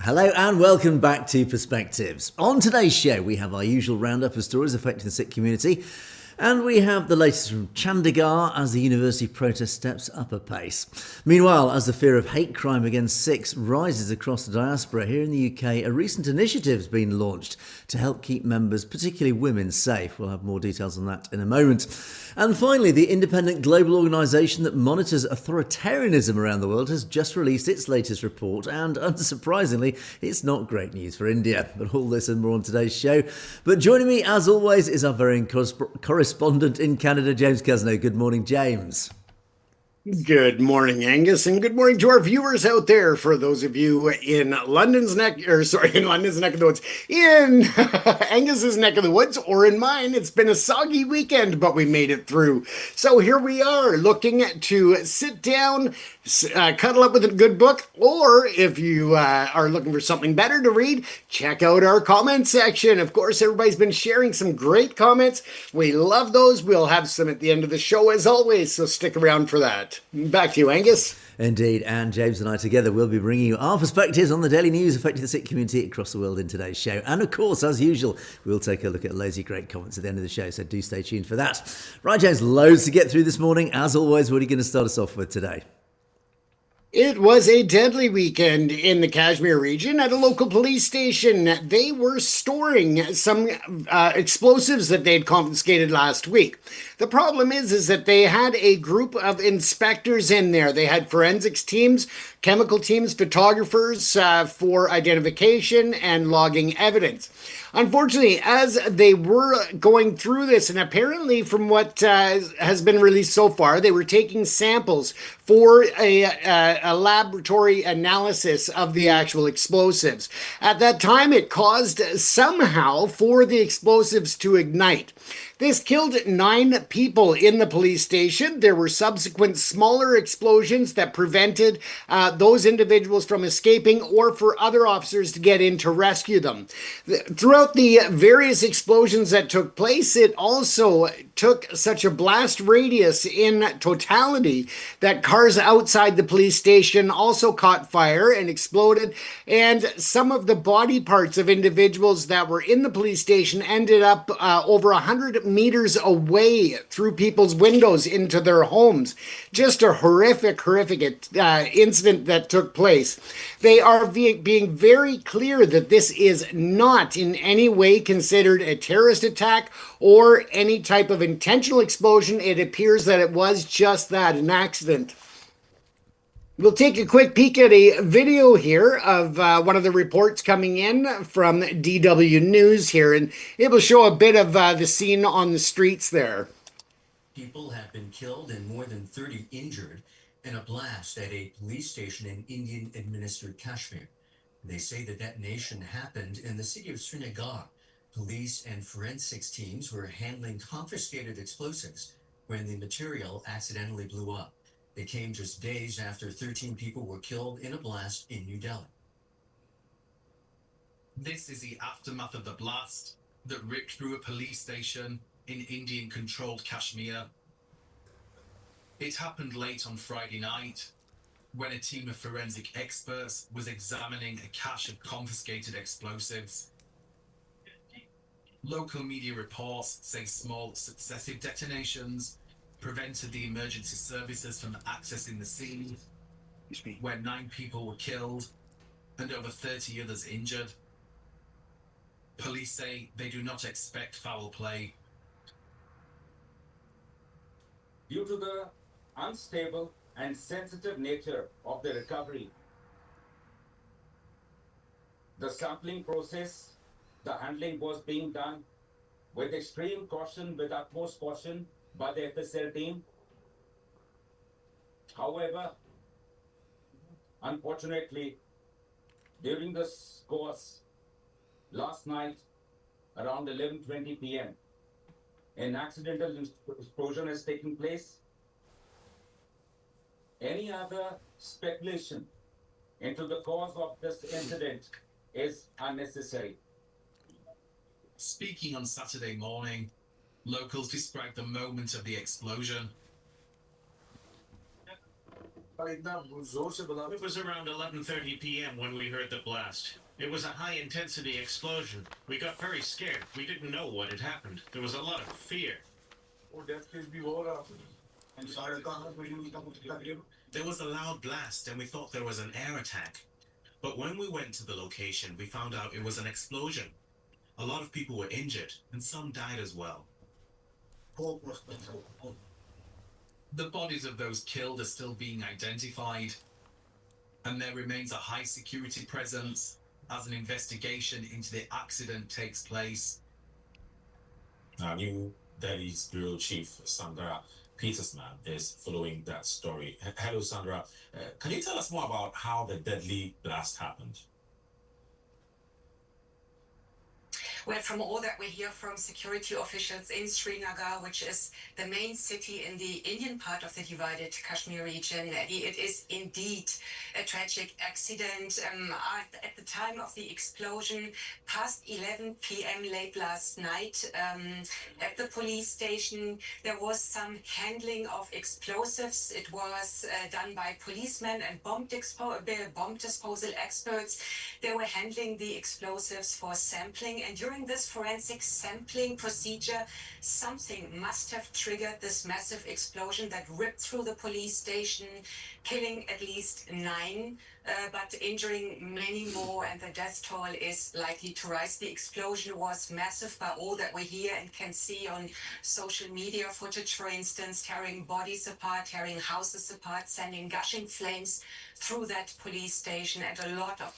Hello and welcome back to Perspectives. On today's show, we have our usual roundup of stories affecting the Sikh community, and we have the latest from Chandigarh as the university protest steps up a pace. Meanwhile, as the fear of hate crime against Sikhs rises across the diaspora here in the UK, a recent initiative has been launched to help keep members, particularly women, safe. We'll have more details on that in a moment. And finally, the independent global organisation that monitors authoritarianism around the world has just released its latest report, and unsurprisingly, it's not great news for India. But all this and more on today's show. But joining me, as always, is our very own correspondent in Canada, James Cousineau. Good morning, James. Good morning, Angus, and good morning to our viewers out there. For those of you in London's neck of the woods, in Angus's neck of the woods, or in mine, it's been a soggy weekend, but we made it through. So here we are, looking to sit down, cuddle up with a good book, or if you are looking for something better to read, check out our comment section. Of course, everybody's been sharing some great comments. We love those. We'll have some at the end of the show, as always, so stick around for that. Back to you, Angus. Indeed, and James and I together will be bringing you our perspectives on the daily news affecting the Sikh community across the world in today's show. And of course, as usual, we'll take a look at loads of great comments at the end of the show, so do stay tuned for that. Right, James, loads to get through this morning. As always, what are you going to start us off with today? It was a deadly weekend in the Kashmir region at a local police station. They were storing some explosives that they'd confiscated last week. The problem is that they had a group of inspectors in there. They had forensics teams, chemical teams, photographers for identification and logging evidence. Unfortunately, as they were going through this, and apparently from what has been released so far, they were taking samples for a laboratory analysis of the actual explosives. At that time, it caused somehow for the explosives to ignite. This killed 9 people in the police station. There were subsequent smaller explosions that prevented those individuals from escaping or for other officers to get in to rescue them. Throughout the various explosions that took place, it also took such a blast radius in totality that cars outside the police station also caught fire and exploded, and some of the body parts of individuals that were in the police station ended up over 100 meters away through people's windows into their homes. Just a horrific incident that took place. They are being very clear that this is not in any way considered a terrorist attack or any type of intentional explosion. It appears that it was just that, an accident. We'll take a quick peek at a video here of one of the reports coming in from DW News here, and it will show a bit of the scene on the streets there. People have been killed and more than 30 injured in a blast at a police station in Indian-administered Kashmir. They say the detonation happened in the city of Srinagar. Police and forensics teams were handling confiscated explosives when the material accidentally blew up. They came just days after 13 people were killed in a blast in New Delhi. This is the aftermath of the blast that ripped through a police station in Indian-controlled Kashmir. It happened late on Friday night when a team of forensic experts was examining a cache of confiscated explosives. Local media reports say small successive detonations prevented the emergency services from accessing the scene, where 9 people were killed and over 30 others injured. Police say they do not expect foul play. Due to the unstable and sensitive nature of the recovery, the sampling process, the handling was being done with extreme caution, with utmost caution by the FSL team. However, unfortunately, during this course, last night around 11:20 p.m., an accidental explosion has taken place. Any other speculation into the cause of this incident is unnecessary. Speaking on Saturday morning, locals described the moment of the explosion. It was around 11:30 p.m. when we heard the blast. It was a high-intensity explosion. We got very scared. We didn't know what had happened. There was a lot of fear. There was a loud blast and we thought there was an air attack. But when we went to the location, we found out it was an explosion. A lot of people were injured and some died as well. The bodies of those killed are still being identified, and there remains a high security presence as an investigation into the accident takes place. New Delhi's Bureau Chief Sandra Petersman is following that story. Hello, Sandra. Can you tell us more about how the deadly blast happened? Well, from all that we hear from security officials in Srinagar, which is the main city in the Indian part of the divided Kashmir region, it is indeed a tragic accident. At the time of the explosion, past 11 p.m. late last night, at the police station, there was some handling of explosives. It was done by policemen and bomb disposal experts. They were handling the explosives for sampling, and during this forensic sampling procedure, something must have triggered this massive explosion that ripped through the police station, killing at least 9, but injuring many more, and the death toll is likely to rise. The explosion was massive by all that we hear and can see on social media footage, for instance, tearing bodies apart, tearing houses apart, sending gushing flames through that police station, and a lot of...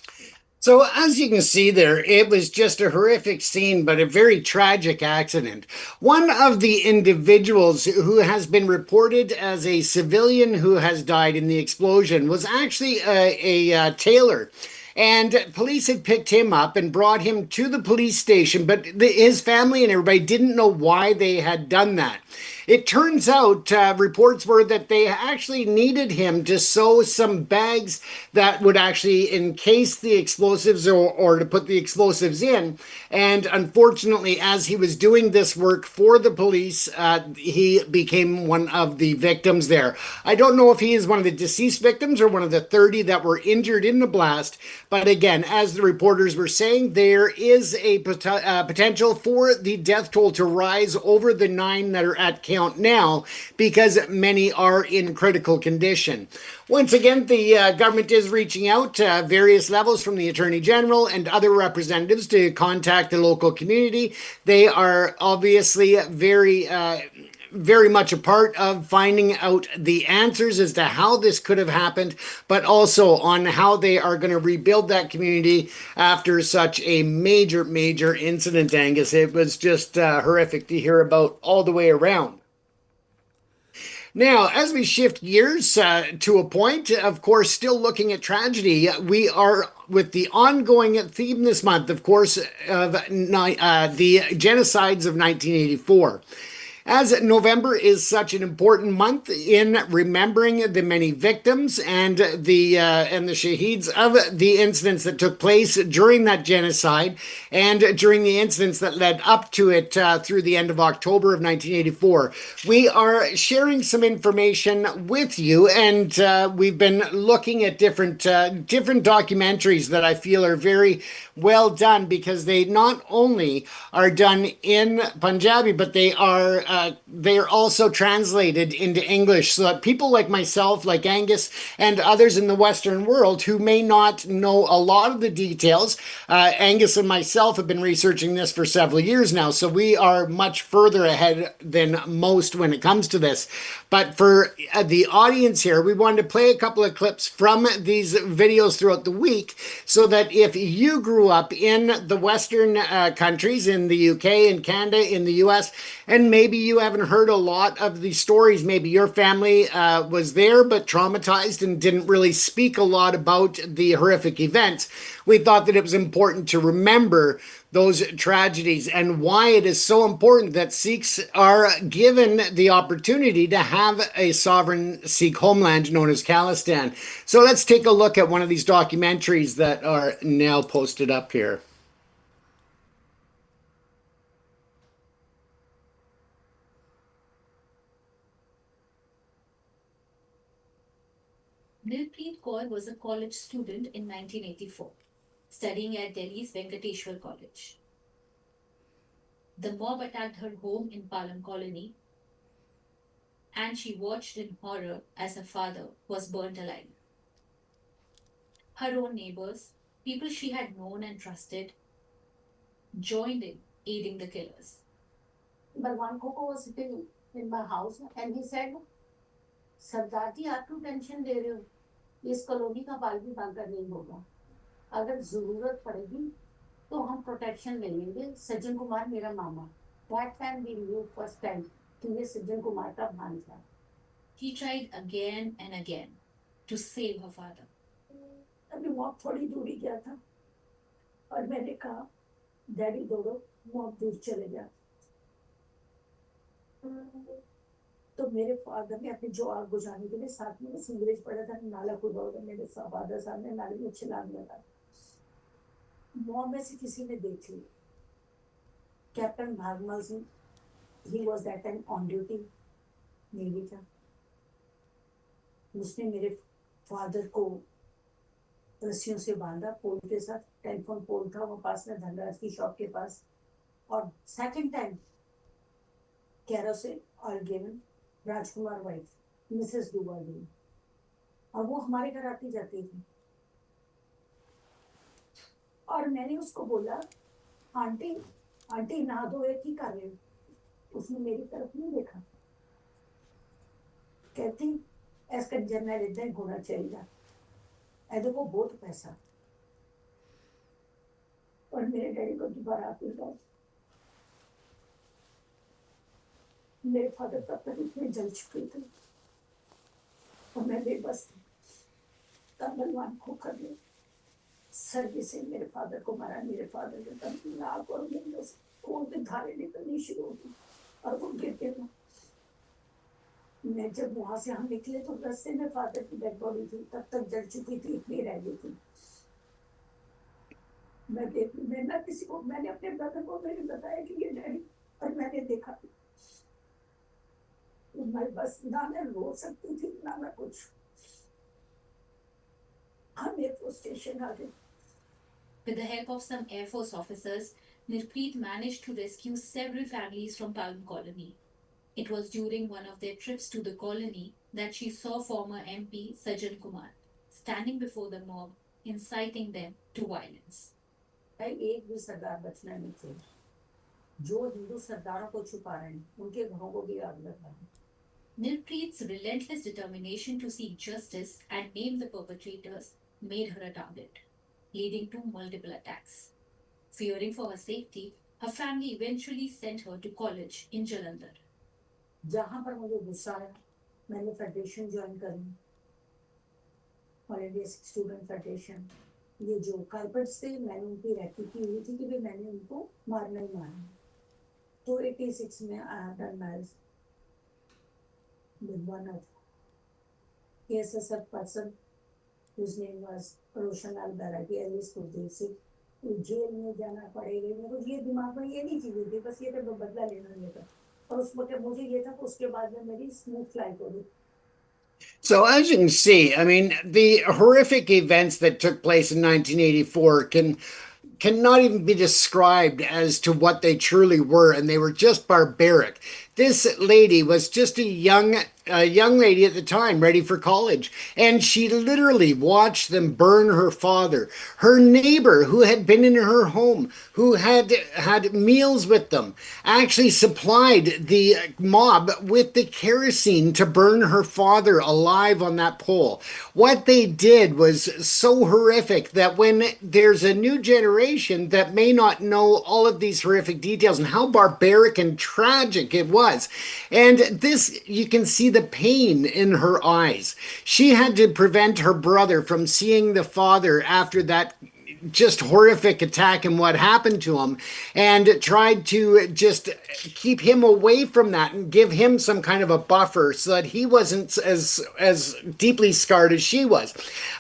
So as you can see there, it was just a horrific scene, but a very tragic accident. One of the individuals who has been reported as a civilian who has died in the explosion was actually a tailor. And police had picked him up and brought him to the police station, but his family and everybody didn't know why they had done that. It turns out reports were that they actually needed him to sew some bags that would actually encase the explosives or to put the explosives in. And unfortunately, as he was doing this work for the police, he became one of the victims there. I don't know if he is one of the deceased victims or one of the 30 that were injured in the blast. But again, as the reporters were saying, there is a potential for the death toll to rise over the 9 that are at count now, because many are in critical condition. Once again, the government is reaching out to various levels, from the Attorney General and other representatives, to contact the local community. They are obviously very much a part of finding out the answers as to how this could have happened, but also on how they are going to rebuild that community after such a major incident, Angus. It was just horrific to hear about all the way around. Now, as we shift gears to a point, of course, still looking at tragedy, we are with the ongoing theme this month, of course, of the genocides of 1984. As November is such an important month in remembering the many victims and the shaheeds of the incidents that took place during that genocide and during the incidents that led up to it through the end of October of 1984, we are sharing some information with you, and we've been looking at different documentaries that I feel are very well done, because they not only are done in Punjabi, but they are also translated into English, so that people like myself, like Angus, and others in the Western world who may not know a lot of the details. Angus and myself have been researching this for several years now, so we are much further ahead than most when it comes to this. But for the audience here, we wanted to play a couple of clips from these videos throughout the week, so that if you grew up in the Western countries, in the UK and Canada, in the US, and maybe you haven't heard a lot of these stories, maybe your family was there but traumatized and didn't really speak a lot about the horrific events, we thought that it was important to remember those tragedies and why it is so important that Sikhs are given the opportunity to have a sovereign Sikh homeland known as Khalistan. So let's take a look at one of these documentaries that are now posted up here. Nilpreet Kaur was a college student in 1984, studying at Delhi's Venkateshwar College. The mob attacked her home in Palam Colony, and she watched in horror as her father was burnt alive. Her own neighbors, people she had known and trusted, joined in aiding the killers. Balwan Koko was sitting in my house and he said, सरदार जी आप क्यों tension ले रहे हो? इस colony का बाल भी बांका नहीं होगा. अगर जरूरत पड़ेगी तो हम प्रोटेक्शन ले लेंगे. सज्जन कुमार मेरा मामा. That time we knew first time कि ये सज्जन कुमार का भांजा. He tried again and again to save her father. अभी मॉब थोड़ी दूरी गया था और मैंने कहा डैडी दौड़ो मॉब दूर चले गया. तो मेरे फादर ने अपनी जो आग बुझाने के लिए साथ में सिंगरेज पड़ा था नाला खुदा होगा. मेरे फादर साहब ने नाले में छलांग लगा. मॉब में से किसी ने देख लिया. Captain Bhagmal Singh, he was that time on duty, navy था. उसने मेरे फादर को रस्सियों से बांधा पोल के साथ. टेलीफोन पोल था वो पास में धनराज की शॉप के पास. और second time kerosene oil given Rajkumar wife Mrs Dubali, और वो हमारे घर आती जाती थी. और मैंने उसको बोला आंटी आंटी नहा धो की कर रहे हो. उसने मेरी तरफ नहीं देखा. कहती एस कंजर ने इतना ही होना चाहिए. ऐसे को बहुत पैसा. और मेरे डैडी को दोबारा आती था. मेरे फादर तब तक इतने जल चुके थे और मैं बेबस थी. तब बलवान को कर ले सर्विस से मेरे फादर को मारा. मेरे फादर के तब नाक और मुंह से खून के धारे निकलनी शुरू हो गई और वो गिरते थे. मैं जब वहां से हम निकले तो रास्ते में फादर की डेड बॉडी थी. तब तक जल चुकी थी, इतनी रह गई थी. मैं ना किसी को, मैंने अपने ब्रदर को मैंने बताया कि ये डैडी, और मैंने देखा मैं बस ना मैं रो सकती थी ना मैं कुछ. हम एयरफोर्स स्टेशन आ गए. With the help of some Air Force officers, Nilpreet managed to rescue several families from Palm Colony. It was during one of their trips to the colony that she saw former MP Sajjan Kumar standing before the mob, inciting them to violence. एक भी सरदार बचना नहीं चाहिए. जो हिंदू सरदारों को छुपा रहे हैं उनके घरों को भी आग लगा है. Nilpreet's relentless determination to seek justice and name the perpetrators made her a target, leading to multiple attacks. Fearing for her safety, her family eventually sent her to college in Jalandhar. जहाँ पर मुझे गुस्सा आया मैंने federation join करी. All India Sikh student federation. ये जो carpets थे मैंने उनकी रैकी की हुई थी कि भी मैंने उनको मारना ही मारना. तो 86 में I have done marriage with one of ASSF person whose name was Roshan Al-Baraki alias Kuldev Singh. Jail में जाना पड़ेगा. मेरे को ये दिमाग में ये नहीं चीजें थी, बस ये तो बदला लेना था. और उस वक्त मुझे ये था कि उसके बाद में मेरी स्मूथ लाइफ हो गई. So as you can see, I mean, the horrific events that took place in 1984 cannot even be described as to what they truly were, and they were just barbaric. This lady was just a young lady at the time, ready for college, and she literally watched them burn her father. Her neighbor, who had been in her home, who had had meals with them, actually supplied the mob with the kerosene to burn her father alive on that pole. What they did was so horrific that when there's a new generation that may not know all of these horrific details and how barbaric and tragic it was, and this, you can see the pain in her eyes. She had to prevent her brother from seeing the father after that just horrific attack and what happened to him, and tried to just keep him away from that and give him some kind of a buffer so that he wasn't as deeply scarred as she was.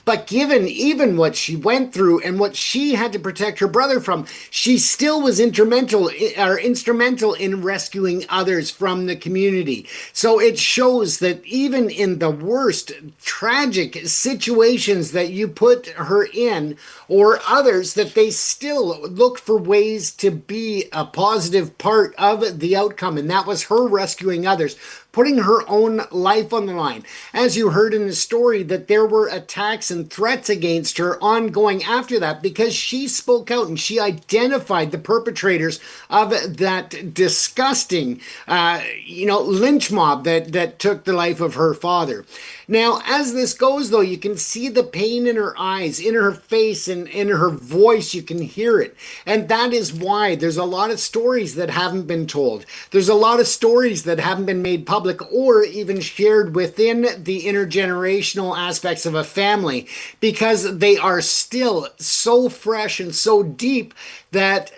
But given even what she went through and what she had to protect her brother from, she still was instrumental in rescuing others from the community. So it shows that even in the worst tragic situations that you put her in, or others, that they still look for ways to be a positive part of the outcome. And that was her rescuing others, putting her own life on the line. As you heard in the story, that there were attacks and threats against her ongoing after that, because she spoke out and she identified the perpetrators of that disgusting, lynch mob that took the life of her father. Now, as this goes, though, you can see the pain in her eyes, in her face, and in her voice. You can hear it. And that is why there's a lot of stories that haven't been told. There's a lot of stories that haven't been made public or even shared within the intergenerational aspects of a family, because they are still so fresh and so deep that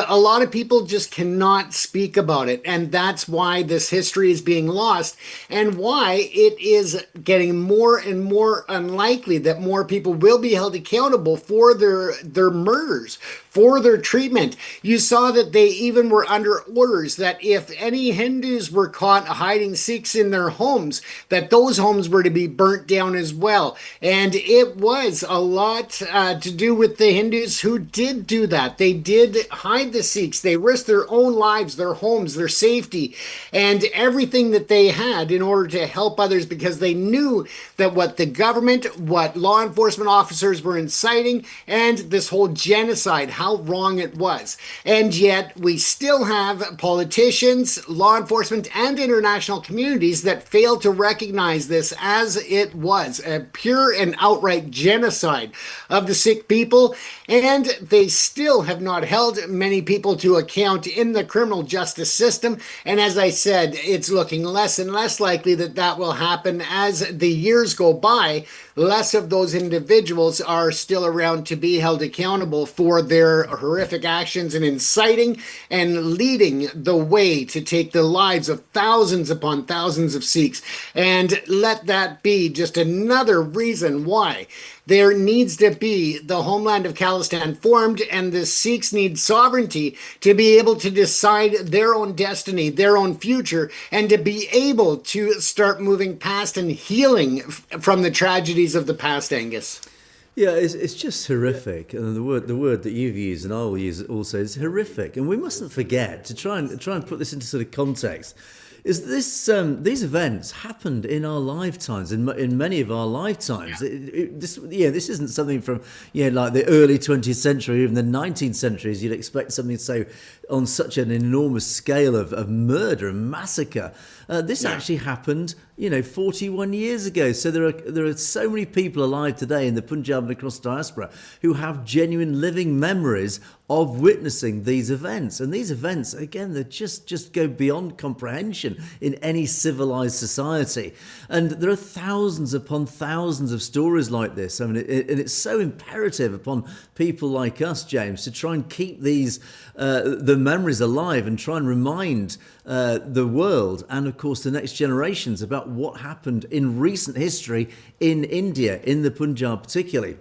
a lot of people just cannot speak about it. And that's why this history is being lost, and why it is getting more and more unlikely that more people will be held accountable for their murders, for their treatment. You saw that they even were under orders that if any Hindus were caught hiding Sikhs in their homes, that those homes were to be burnt down as well. And it was a lot to do with the Hindus who did do that. They did hide the Sikhs. They risked their own lives, their homes, their safety, and everything that they had in order to help others, because they knew that what the government, what law enforcement officers were inciting, and this whole genocide, how wrong it was. And yet we still have politicians, law enforcement, and international communities that fail to recognize this as it was a pure and outright genocide of the Sikh people. And they still have not held many people to account in the criminal justice system. And as I said, it's looking less and less likely that that will happen as the years go by. Less of those individuals are still around to be held accountable for their horrific actions in inciting and leading the way to take the lives of thousands upon thousands of Sikhs. And let that be just another reason why there needs to be the homeland of Khalistan formed, and the Sikhs need sovereignty to be able to decide their own destiny, their own future, and to be able to start moving past and healing from the tragedies of the past, Angus. Yeah, it's just horrific, and the word that you've used and I'll use also is horrific. And we mustn't forget to try and put this into sort of context. Is this these events happened in our lifetimes, in many of our lifetimes? Yeah. This isn't something from like the early 20th century, even the 19th century, as you'd expect something so on such an enormous scale of murder and massacre. This actually happened 41 years ago. So there are so many people alive today in the Punjab and across diaspora who have genuine living memories of witnessing these events. And these events, again, they just go beyond comprehension in any civilized society. And there are thousands upon thousands of stories like this. I mean, and it's so imperative upon people like us, James, to try and keep these the memories alive and try and remind the world and, of course, the next generations about what happened in recent history in India, in the Punjab particularly.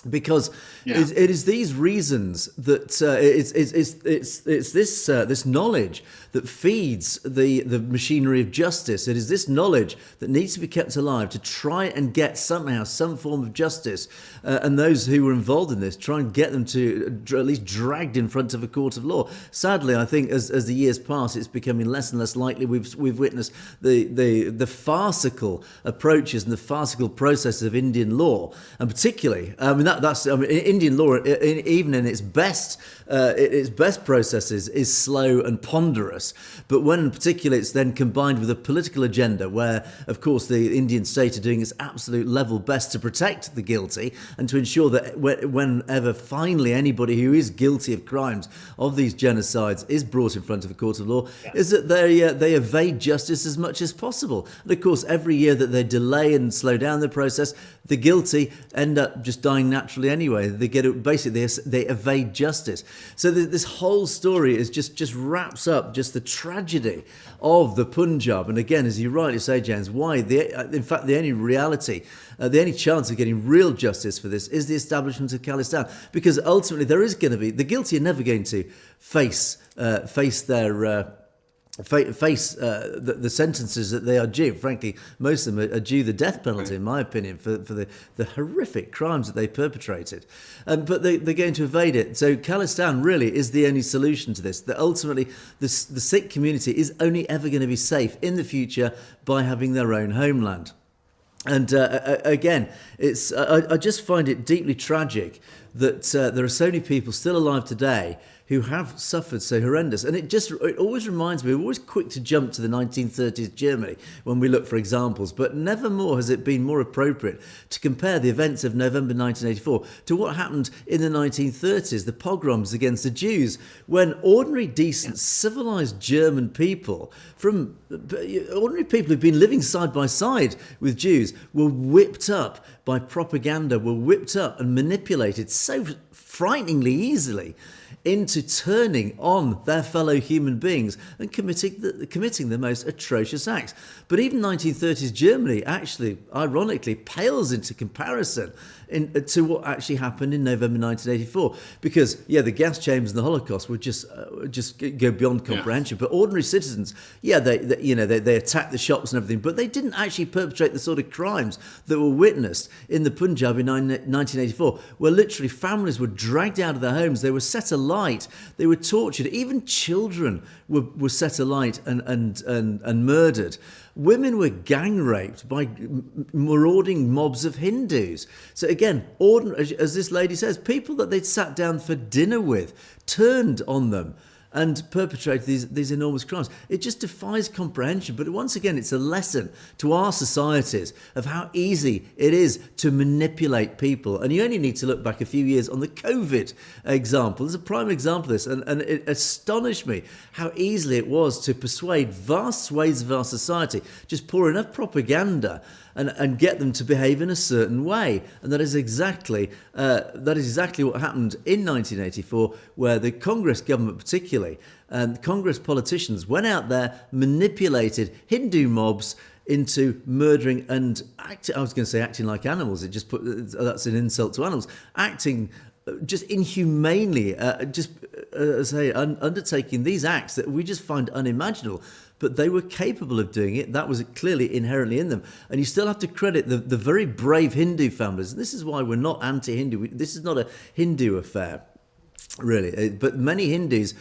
Because it is these reasons that it's this knowledge that feeds the machinery of justice. It is this knowledge that needs to be kept alive to try and get somehow some form of justice, and those who were involved in this try and get them to at least dragged in front of a court of law. Sadly, I think as the years pass, it's becoming less and less likely. We've witnessed the farcical approaches and the farcical processes of Indian law, and particularly, Indian law, even in its best processes, is slow and ponderous. But when in particular it's then combined with a political agenda where, of course, the Indian state are doing its absolute level best to protect the guilty and to ensure that whenever finally anybody who is guilty of crimes of these genocides is brought in front of a court of law, is that they evade justice as much as possible. And of course, every year that they delay and slow down the process, the guilty end up just dying naturally anyway. They get it, basically they evade justice. So this whole story is just wraps up just the tragedy of the Punjab. And again, as you rightly say, James, why in fact the only reality, the only chance of getting real justice for this is the establishment of Khalistan, because ultimately there is going to be, the guilty are never going to face the sentences that they are due. Frankly, most of them are due the death penalty, in my opinion, for the horrific crimes that they perpetrated. But they're going to evade it. So Khalistan really is the only solution to this. That ultimately the Sikh community is only ever going to be safe in the future by having their own homeland. And again, I just find it deeply tragic that there are so many people still alive today who have suffered so horrendous. And it always reminds me, we're always quick to jump to the 1930s Germany when we look for examples, but never more has it been more appropriate to compare the events of November 1984 to what happened in the 1930s, the pogroms against the Jews, when ordinary, decent, civilized German people, from ordinary people who've been living side by side with Jews, were whipped up by propaganda, were whipped up and manipulated so frighteningly easily into turning on their fellow human beings and committing the most atrocious acts. But even 1930s Germany actually, ironically, pales into comparison to what actually happened in November 1984. Because, the gas chambers and the Holocaust would just go beyond comprehension. Yeah. But ordinary citizens, they attacked the shops and everything, but they didn't actually perpetrate the sort of crimes that were witnessed in the Punjab in 1984, where literally families were dragged out of their homes, they were set alight, they were tortured, even children were set alight and murdered. Women were gang raped by marauding mobs of Hindus. So again, as this lady says, people that they'd sat down for dinner with turned on them and perpetrated these enormous crimes. It just defies comprehension. But once again, it's a lesson to our societies of how easy it is to manipulate people. And you only need to look back a few years on the COVID example. There's a prime example of this. And it astonished me how easily it was to persuade vast swathes of our society, just pour enough propaganda and get them to behave in a certain way. And that is exactly what happened in 1984, where the Congress government particularly, and Congress politicians went out there, manipulated Hindu mobs into murdering and acting like animals. That's an insult to animals. Acting just inhumanely, undertaking these acts that we just find unimaginable. But they were capable of doing it. That was clearly inherently in them. And you still have to credit the very brave Hindu families. And this is why we're not anti-Hindu. This is not a Hindu affair, really. But many Hindus,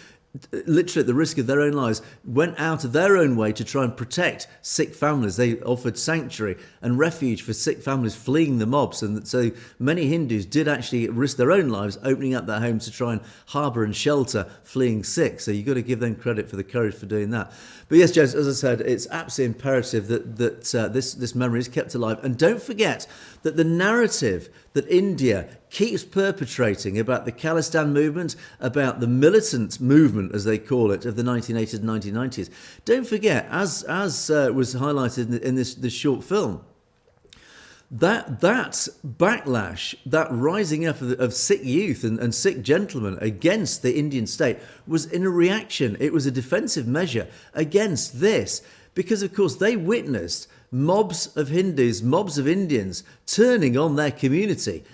literally at the risk of their own lives, went out of their own way to try and protect Sikh families. They offered sanctuary and refuge for Sikh families fleeing the mobs. And so many Hindus did actually risk their own lives opening up their homes to try and harbour and shelter fleeing Sikhs. So you've got to give them credit for the courage for doing that. But yes, James, as I said, it's absolutely imperative that this memory is kept alive. And don't forget that the narrative that India keeps perpetrating about the Khalistan movement, about the militant movement, as they call it, of the 1980s and 1990s. Don't forget, as was highlighted in this short film, that backlash, that rising up of Sikh youth and Sikh gentlemen against the Indian state was in a reaction. It was a defensive measure against this, because, of course, they witnessed mobs of Hindus, mobs of Indians turning on their community,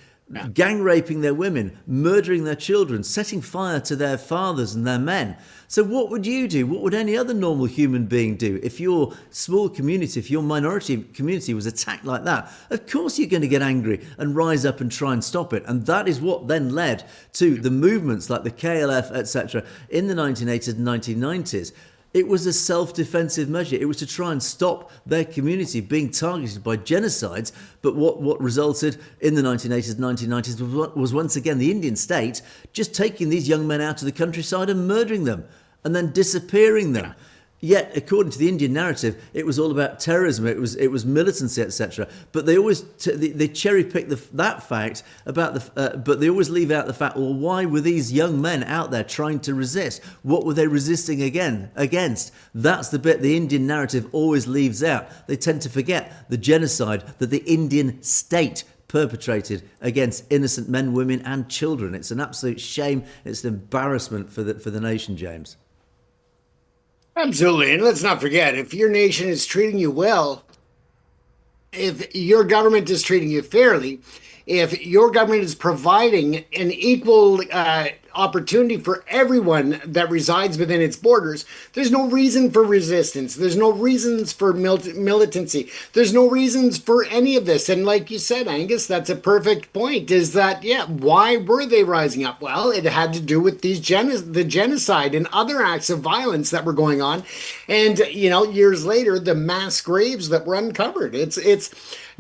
gang raping their women, murdering their children, setting fire to their fathers and their men. So what would you do? What would any other normal human being do if your small community, if your minority community was attacked like that? Of course you're going to get angry and rise up and try and stop it. And that is what then led to the movements like the KLF, etc., in the 1980s and 1990s. It was a self-defensive measure. It was to try and stop their community being targeted by genocides. But what resulted in the 1980s and 1990s was once again the Indian state just taking these young men out of the countryside and murdering them and then disappearing them. Yet, according to the Indian narrative, it was all about terrorism. It was militancy, etc. But they always they cherry pick that fact about but they always leave out the fact. Well, why were these young men out there trying to resist? What were they resisting against? That's the bit the Indian narrative always leaves out. They tend to forget the genocide that the Indian state perpetrated against innocent men, women and children. It's an absolute shame. It's an embarrassment for the nation, James. Absolutely. And let's not forget, if your nation is treating you well, if your government is treating you fairly, if your government is providing an equal opportunity for everyone that resides within its borders, there's no reason for resistance. There's no reasons for militancy. There's no reasons for any of this. And like you said, Angus, that's a perfect point, is that, yeah, why were they rising up? Well, it had to do with these the genocide and other acts of violence that were going on. And, you know, years later, the mass graves that were uncovered. It's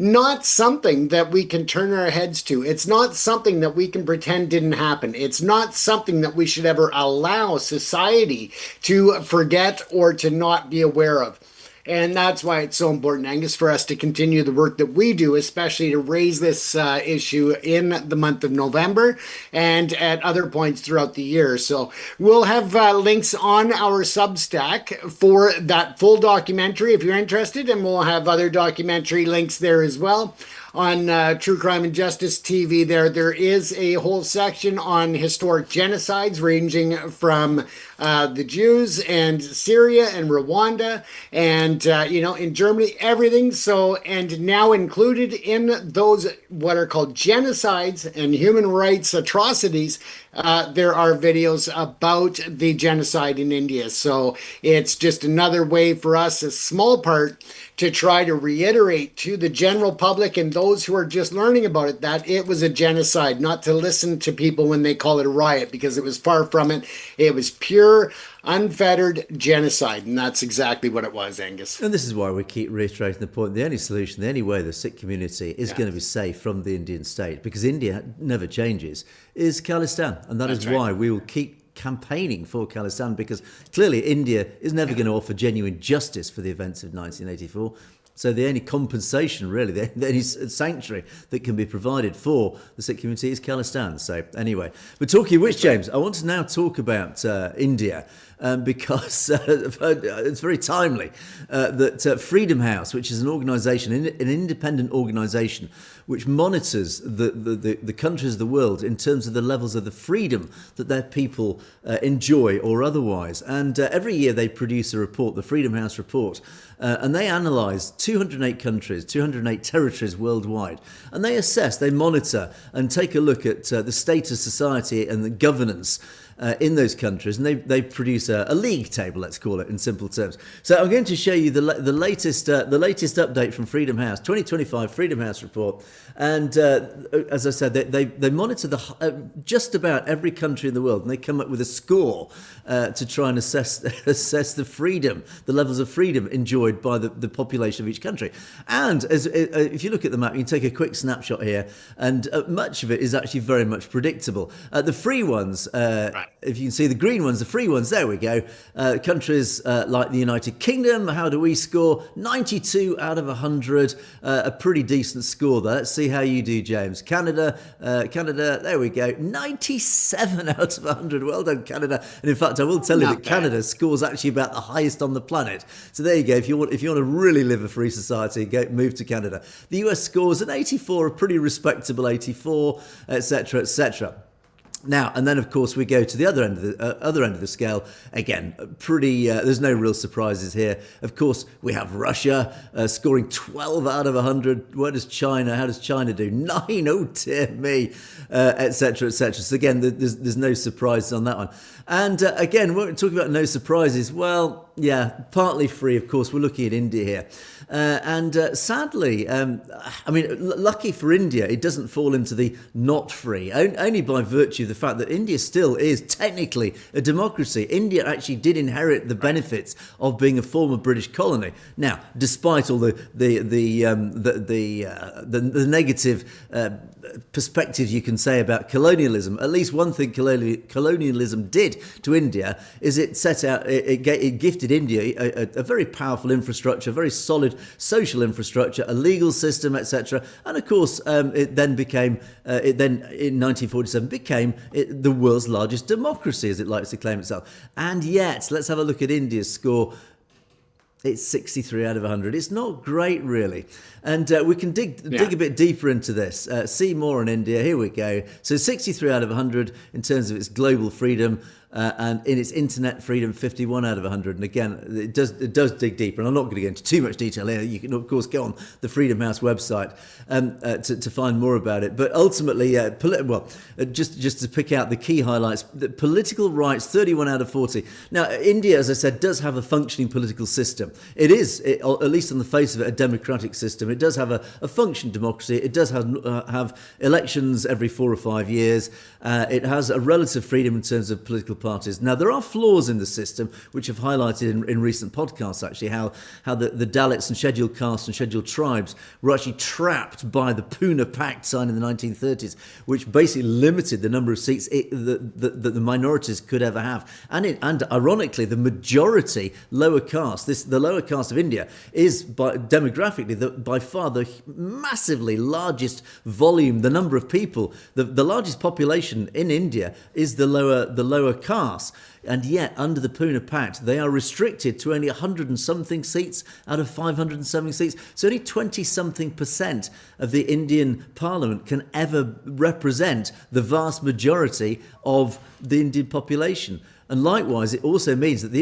not something that we can turn our heads to. It's not something that we can pretend didn't happen. It's not something that we should ever allow society to forget or to not be aware of. And that's why it's so important, Angus, for us to continue the work that we do, especially to raise this issue in the month of November and at other points throughout the year. So we'll have links on our Substack for that full documentary if you're interested, and we'll have other documentary links there as well. On True Crime and Justice TV, there is a whole section on historic genocides ranging from the Jews and Syria and Rwanda and, in Germany, everything. So, and now included in those what are called genocides and human rights atrocities, there are videos about the genocide in India. So it's just another way for us, a small part, to try to reiterate to the general public and those who are just learning about it that it was a genocide, not to listen to people when they call it a riot, because it was far from it. It was pure, unfettered genocide, and that's exactly what it was, Angus. And this is why we keep reiterating the point. The only solution, the only way the Sikh community is going to be safe from the Indian state, because India never changes, is Khalistan. And that's why we will keep campaigning for Khalistan, because clearly India is never going to offer genuine justice for the events of 1984. So the only compensation, really, the only sanctuary that can be provided for the Sikh community is Khalistan. So anyway, but talking of which, James, I want to now talk about India. Because it's very timely that Freedom House, which is an organisation, an independent organisation, which monitors the countries of the world in terms of the levels of the freedom that their people enjoy or otherwise. And every year they produce a report, the Freedom House report, and they analyse 208 countries, 208 territories worldwide. And they assess, they monitor and take a look at the state of society and the governance in those countries, and they produce a league table, let's call it in simple terms. So I'm going to show you the latest update from Freedom House, 2025 Freedom House report. And as I said, they monitor just about every country in the world, and they come up with a score to try and assess the freedom, the levels of freedom enjoyed by the population of each country. And if you look at the map, you can take a quick snapshot here, and much of it is actually very much predictable. The free ones, if you can see the green ones, the free ones, there we go. Countries like the United Kingdom, how do we score? 92 out of 100, a pretty decent score there. Let's see how you do, James. Canada, there we go, 97 out of 100. Well done, Canada. And in fact, I will tell you that Canada scores actually about the highest on the planet. So there you go. If you want to really live a free society, move to Canada. The US scores an 84, a pretty respectable 84, etc., etc. Now, and then, of course, we go to the other end of the scale. Again, pretty. There's no real surprises here. Of course, we have Russia scoring 12 out of 100. How does China do? 9. Oh dear me, etc., etc. So again, there's no surprises on that one. And again, we're talking about no surprises. Well, yeah, partly free. Of course, we're looking at India here. And sadly, lucky for India, it doesn't fall into the not free, only by virtue of the fact that India still is technically a democracy. India actually did inherit the benefits of being a former British colony. Now, despite all the negative perspectives you can say about colonialism, at least one thing colonialism did to India is it gifted India a very powerful infrastructure, very solid social infrastructure, a legal system, etc. And of course, it then in 1947 became the world's largest democracy, as it likes to claim itself. And yet, let's have a look at India's score. It's 63 out of 100. It's not great, really. And we can dig a bit deeper into this. See more on India. Here we go. So 63 out of 100 in terms of its global freedom. And in its internet freedom, 51 out of 100. And again, it does dig deeper. And I'm not going to get into too much detail here. You can, of course, go on the Freedom House website to find more about it. But ultimately, just to pick out the key highlights, the political rights, 31 out of 40. Now, India, as I said, does have a functioning political system. It is, at least on the face of it, a democratic system. It does have a functioning democracy. It does have elections every 4 or 5 years. It has a relative freedom in terms of political parties. Now, there are flaws in the system, which have highlighted in recent podcasts, actually, how the Dalits and scheduled castes and scheduled tribes were actually trapped by the Pune Pact signed in the 1930s, which basically limited the number of seats that the minorities could ever have. And ironically, the majority lower caste, the lower caste of India, is demographically by far the massively largest volume, the number of people, the largest population in India is the lower caste. And yet, under the Pune Pact, they are restricted to only 100 and something seats out of 570 seats. So only 20-something% of the Indian Parliament can ever represent the vast majority of the Indian population. And likewise, it also means that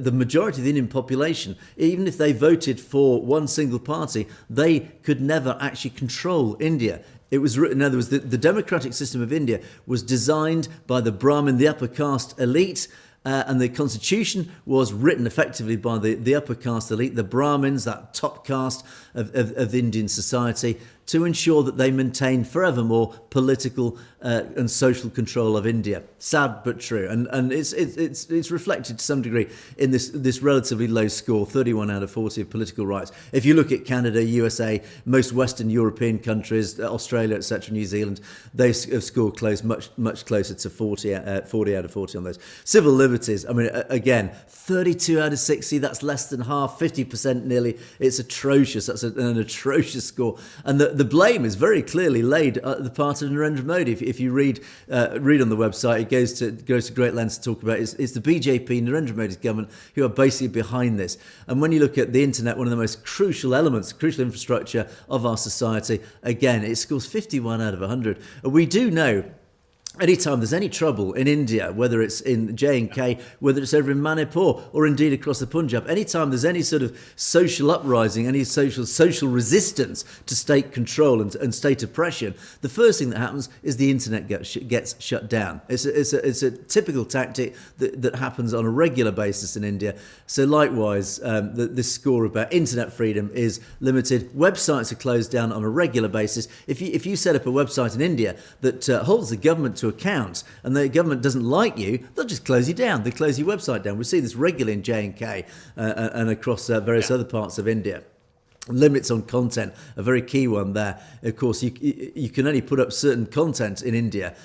the majority of the Indian population, even if they voted for one single party, they could never actually control India. It was written, in other words, the democratic system of India was designed by the Brahmin, the upper caste elite, and the constitution was written effectively by the upper caste elite, the Brahmins, that top caste of Indian society, to ensure that they maintain forevermore political and social control of India. Sad but true, and it's reflected to some degree in this relatively low score, 31 out of 40 of political rights. If you look at Canada, USA, most Western European countries, Australia, etc., New Zealand, they have scored much closer to 40 out of 40 on those. Civil liberties, I mean, again, 32 out of 60, that's less than half, 50% nearly. It's atrocious. That's an atrocious score. And the blame is very clearly laid at the part of Narendra Modi. If you read on the website, it goes to great lengths to talk about it's the BJP, Narendra Modi's government, who are basically behind this. And when you look at the internet, one of the most crucial elements, crucial infrastructure of our society, again, it scores 51 out of 100. And we do know, anytime there's any trouble in India, whether it's in J&K, whether it's over in Manipur, or indeed across the Punjab, anytime there's any sort of social uprising, any social resistance to state control and state oppression, the first thing that happens is the internet gets shut down. It's a typical tactic that happens on a regular basis in India. So likewise, this score about internet freedom is limited. Websites are closed down on a regular basis. If you set up a website in India that holds the government to account and the government doesn't like you, they'll just close you down. They close your website down. We see this regularly in J&K and across various other parts of India. Limits on content, a very key one there. Of course, you can only put up certain content in India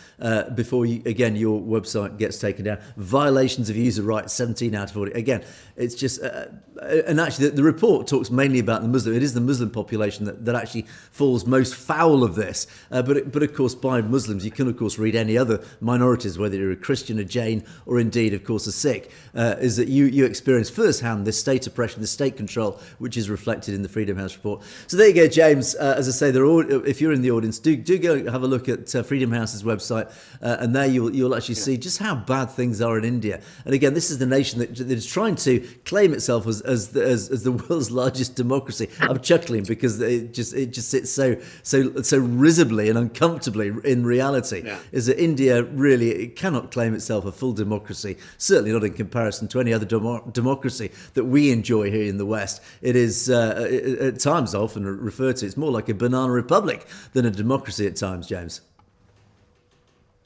before your website gets taken down. Violations of user rights, 17 out of 40. Again, it's just, and actually the report talks mainly about the Muslim. It is the Muslim population that actually falls most foul of this. But of course, by Muslims, you can of course read any other minorities, whether you're a Christian, a Jain, or indeed, of course, a Sikh, is that you experience firsthand this state oppression, this state control, which is reflected in the Freedom House report. So there you go, James. As I say, if you're in the audience, do go have a look at Freedom House's website, and there you'll actually see just how bad things are in India. And again, this is the nation that is trying to claim itself as the world's largest democracy. I'm chuckling because it just sits so risibly and uncomfortably in reality. Yeah. Is that India really cannot claim itself a full democracy? Certainly not in comparison to any other democracy that we enjoy here in the West. It is at times often referred to. It's more like a banana republic than a democracy at times, James.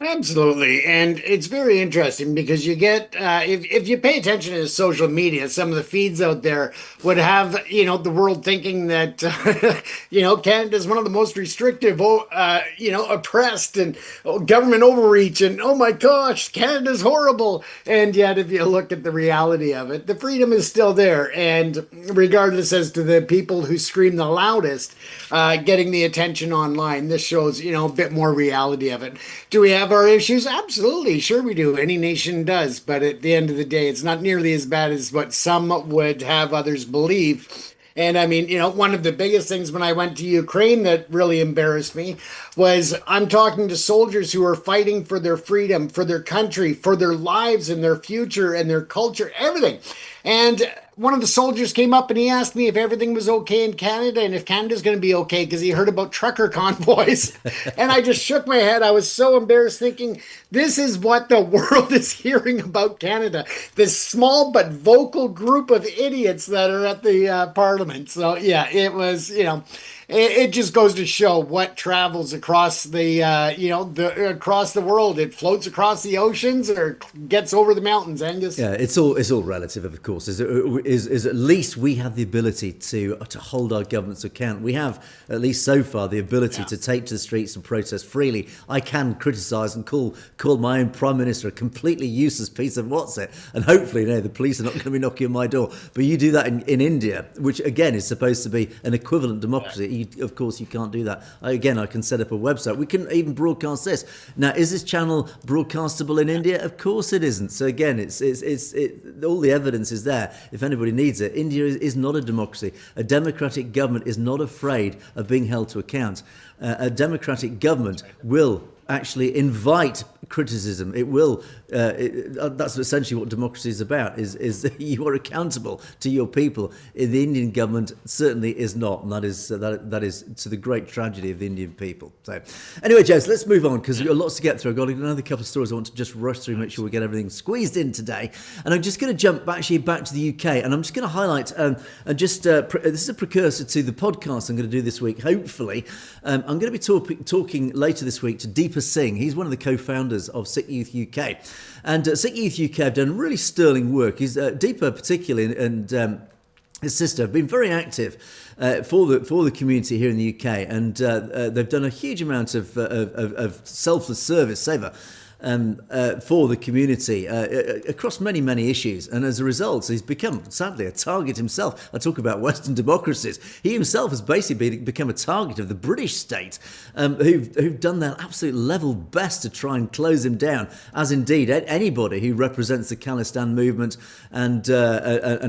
Absolutely. And it's very interesting because you get, if you pay attention to social media, some of the feeds out there would have, the world thinking that, Canada is one of the most restrictive, oppressed and government overreach. And oh my gosh, Canada's horrible. And yet, if you look at the reality of it, the freedom is still there. And regardless as to the people who scream the loudest, getting the attention online, this shows, a bit more reality of it. Do we have have our issues? Absolutely. Sure we do. Any nation does. But at the end of the day, it's not nearly as bad as what some would have others believe. And I mean, one of the biggest things when I went to Ukraine that really embarrassed me was I'm talking to soldiers who are fighting for their freedom, for their country, for their lives and their future and their culture, everything. And one of the soldiers came up and he asked me if everything was okay in Canada and if Canada's going to be okay because he heard about trucker convoys. And I just shook my head. I was so embarrassed thinking, this is what the world is hearing about Canada. This small but vocal group of idiots that are at the parliament. So yeah, it was, it just goes to show what travels across the, across the world. It floats across the oceans or gets over the mountains, Angus. Yeah, it's all relative, of course. Is at least we have the ability to hold our governments to account. We have, at least so far, the ability to take to the streets and protest freely. I can criticise and call my own Prime Minister a completely useless piece of what's it. And hopefully, the police are not going to be knocking on my door. But you do that in India, which again is supposed to be an equivalent democracy. Of course, you can't do that. I can set up a website. We can even broadcast this. Now, is this channel broadcastable in India? Of course it isn't. So again, it's all the evidence is there. If anybody needs it, India is not a democracy. A democratic government is not afraid of being held to account. A democratic government will actually invite criticism. It will. That's essentially what democracy is about. Is you are accountable to your people. The Indian government certainly is not, and that is to the great tragedy of the Indian people. So, anyway, Jez, let's move on because we've got lots to get through. I've got another couple of stories I want to just rush through, make sure we get everything squeezed in today. And I'm just going to jump back to the UK, and I'm just going to highlight this is a precursor to the podcast I'm going to do this week. Hopefully, I'm going to be talking later this week to Deepa Singh. He's one of the co-founders of Sikh Youth UK. And Sikh Youth UK have done really sterling work. Deepa particularly and his sister have been very active for the community here in the UK, and they've done a huge amount of selfless service, for the community across many issues. And as a result, he's become, sadly, a target himself. I talk about Western democracies. He himself has basically become a target of the British state, who've done their absolute level best to try and close him down, as indeed anybody who represents the Khalistan movement and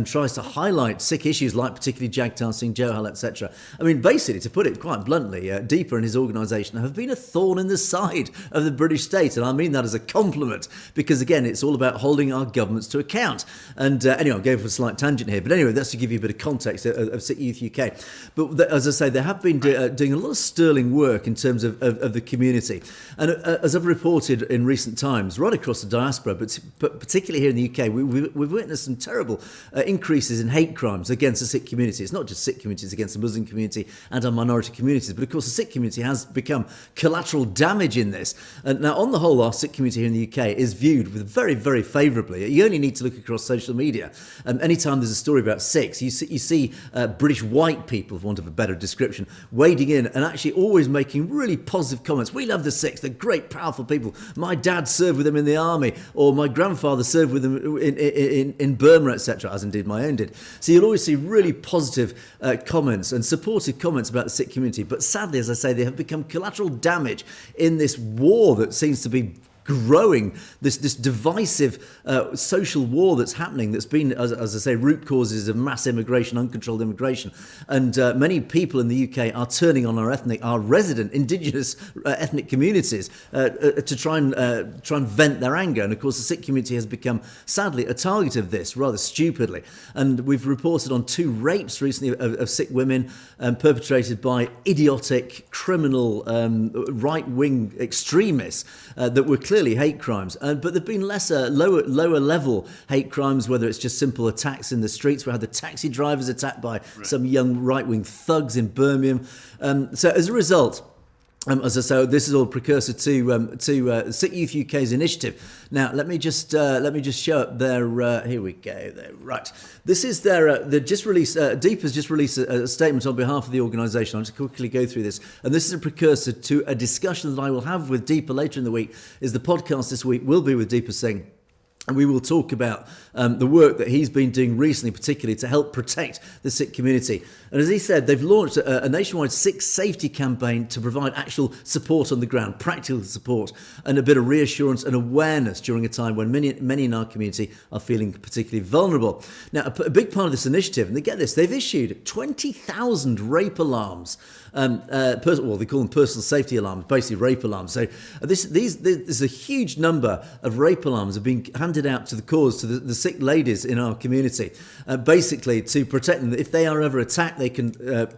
tries to highlight Sikh issues like particularly Jagtar Singh Johal, etc. I mean, basically, to put it quite bluntly, Deepa and his organisation have been a thorn in the side of the British state, and I mean that as a compliment, because again, it's all about holding our governments to account. And anyway, I'm going for a slight tangent here, but anyway, that's to give you a bit of context of Sikh Youth UK. But as I say, they have been doing a lot of sterling work in terms of the community. And as I've reported in recent times, right across the diaspora, but particularly here in the UK, we've witnessed some terrible increases in hate crimes against the Sikh community. It's not just Sikh communities, against the Muslim community and our minority communities, but of course the Sikh community has become collateral damage in this. And now, on the whole, our Sikh community here in the UK is viewed with very favourably. You only need to look across social media. Anytime there's a story about Sikhs, you see British white people, for want of a better description, wading in and actually always making really positive comments. We love the Sikhs, they're great, powerful people. My dad served with them in the army, or my grandfather served with them in Burma, etc., as indeed my own did. So you'll always see really positive comments and supportive comments about the Sikh community. But sadly, as I say, they have become collateral damage in this war that seems to be growing, this divisive social war that's happening, that's been, as I say, root causes of mass immigration, uncontrolled immigration. And many people in the UK are turning on our resident indigenous ethnic communities to try and vent their anger. And of course, the Sikh community has become, sadly, a target of this, rather stupidly. And we've reported on 2 rapes recently of Sikh women perpetrated by idiotic, criminal, right-wing extremists that were clearly hate crimes, but there've been lower level hate crimes, whether it's just simple attacks in the streets. We had the taxi drivers attacked by some young right-wing thugs in Birmingham. So as a result, as I say, this is all precursor to Sikh Youth UK's initiative. Now, let me just show up their. Here we go. There, right. This is their. They just released. Deep has just released a statement on behalf of the organisation. I'll just quickly go through this, and this is a precursor to a discussion that I will have with Deepa later in the week. Is the podcast this week will be with Deepa Singh. And we will talk about the work that he's been doing recently, particularly to help protect the Sikh community. And as he said, they've launched a nationwide Sikh safety campaign to provide actual support on the ground, practical support, and a bit of reassurance and awareness during a time when many in our community are feeling particularly vulnerable. Now, a big part of this initiative, and they get this, they've issued 20,000 rape alarms. Well, they call them personal safety alarms, basically rape alarms. So there's a huge number of rape alarms have been handed out to the cause, to the Sikh ladies in our community, basically to protect them. If they are ever attacked, they can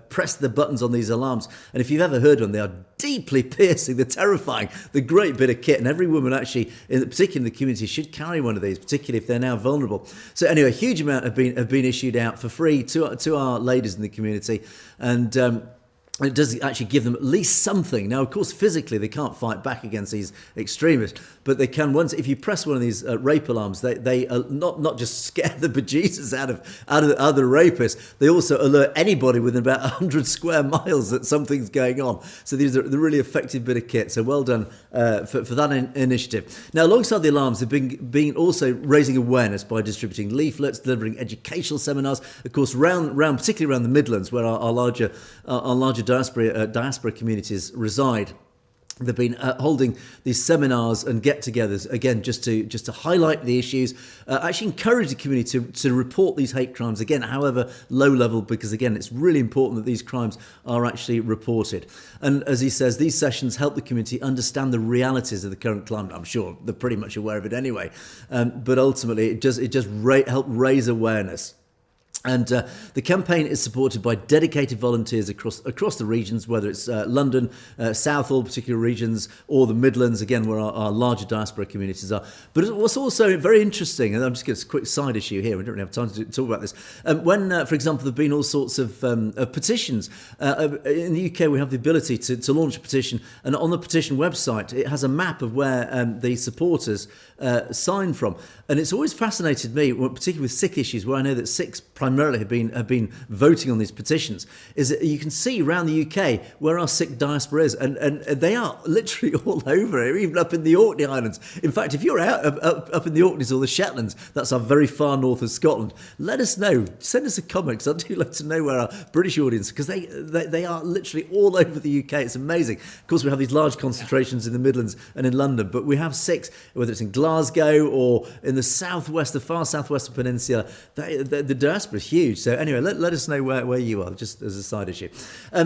press the buttons on these alarms. And if you've ever heard one, they are deeply piercing, they're terrifying, the great bit of kit. And every woman actually, particularly in the community, should carry one of these, particularly if they're now vulnerable. So anyway, a huge amount have been issued out for free to our ladies in the community. And it does actually give them at least something. Now, of course, physically they can't fight back against these extremists, but they can. Once, if you press one of these rape alarms, they not just scare the bejesus out of the rapists. They also alert anybody within about 100 square miles that something's going on. So these are the really effective bit of kit. So well done for that initiative. Now, alongside the alarms, they've been also raising awareness by distributing leaflets, delivering educational seminars. Of course, particularly around the Midlands, where our larger diaspora communities reside. They've been holding these seminars and get-togethers, again, just to highlight the issues, actually encourage the community to report these hate crimes, again, however low level, because, again, it's really important that these crimes are actually reported. And as he says, these sessions help the community understand the realities of the current climate. I'm sure they're pretty much aware of it anyway, but ultimately it just help raise awareness. And the campaign is supported by dedicated volunteers across the regions, whether it's London, Southall, particular regions, or the Midlands, again, where our larger diaspora communities are. But what's also very interesting, and I'm just going to a quick side issue here, we don't really have time to talk about this. When, for example, there have been all sorts of petitions. In the UK, we have the ability to launch a petition, and on the petition website, it has a map of where the supporters sign from. And it's always fascinated me, particularly with Sikh issues, where I know that Sikhs primarily have been voting on these petitions, is that you can see around the UK where our Sikh diaspora is, and they are literally all over it, even up in the Orkney Islands. In fact, if you're up in the Orkneys or the Shetlands, that's our very far north of Scotland, let us know. Send us a comment, because I do love to know where our British audience, because they are literally all over the UK. It's amazing. Of course, we have these large concentrations in the Midlands and in London, but we have Sikhs, whether it's in Glasgow or in the southwest, the far southwestern peninsula. The diaspora is huge. So anyway, let us know where you are, just as a side issue.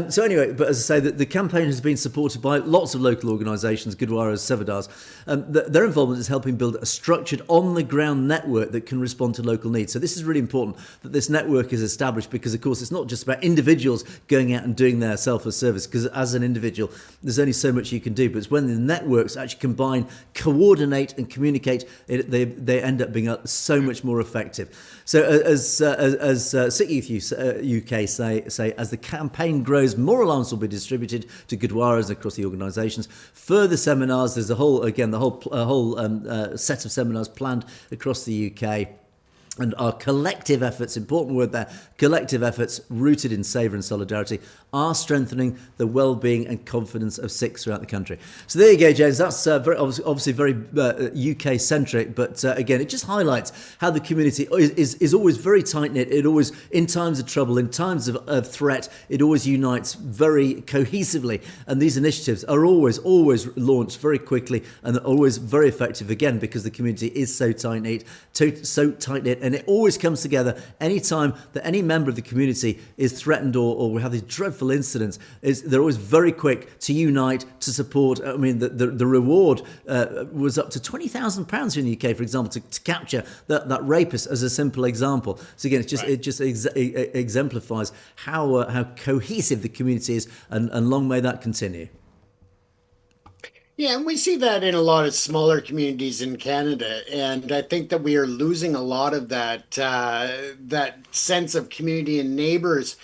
So anyway, but as I say, the campaign has been supported by lots of local organisations, Gurdwaras, Sevadars. Their involvement is helping build a structured, on-the-ground network that can respond to local needs. So this is really important that this network is established, because, of course, it's not just about individuals going out and doing their self-service, because as an individual, there's only so much you can do. But it's when the networks actually combine, coordinate and communicate, they end up being so much more effective. So as Sikh Youth UK say, as the campaign grows, more alarms will be distributed to Gurdwaras across the organisations. Further seminars, there's a whole set of seminars planned across the UK. And our collective efforts, important word there, collective efforts rooted in savour and solidarity, are strengthening the well-being and confidence of Sikhs throughout the country. So there you go, James. That's obviously very UK-centric, but again, it just highlights how the community is always very tight-knit. It always, in times of trouble, in times of threat, it always unites very cohesively. And these initiatives are always launched very quickly and always very effective, again, because the community is so tight-knit, and it always comes together anytime that any member of the community is threatened or we have these dreadful incidents. They're always very quick to unite, to support. I mean, the reward was up to £20,000 here in the UK, for example, to capture that rapist, as a simple example. So again, it just exemplifies how cohesive the community is, and long may that continue. Yeah, and we see that in a lot of smaller communities in Canada, and I think that we are losing a lot of that sense of community and neighbors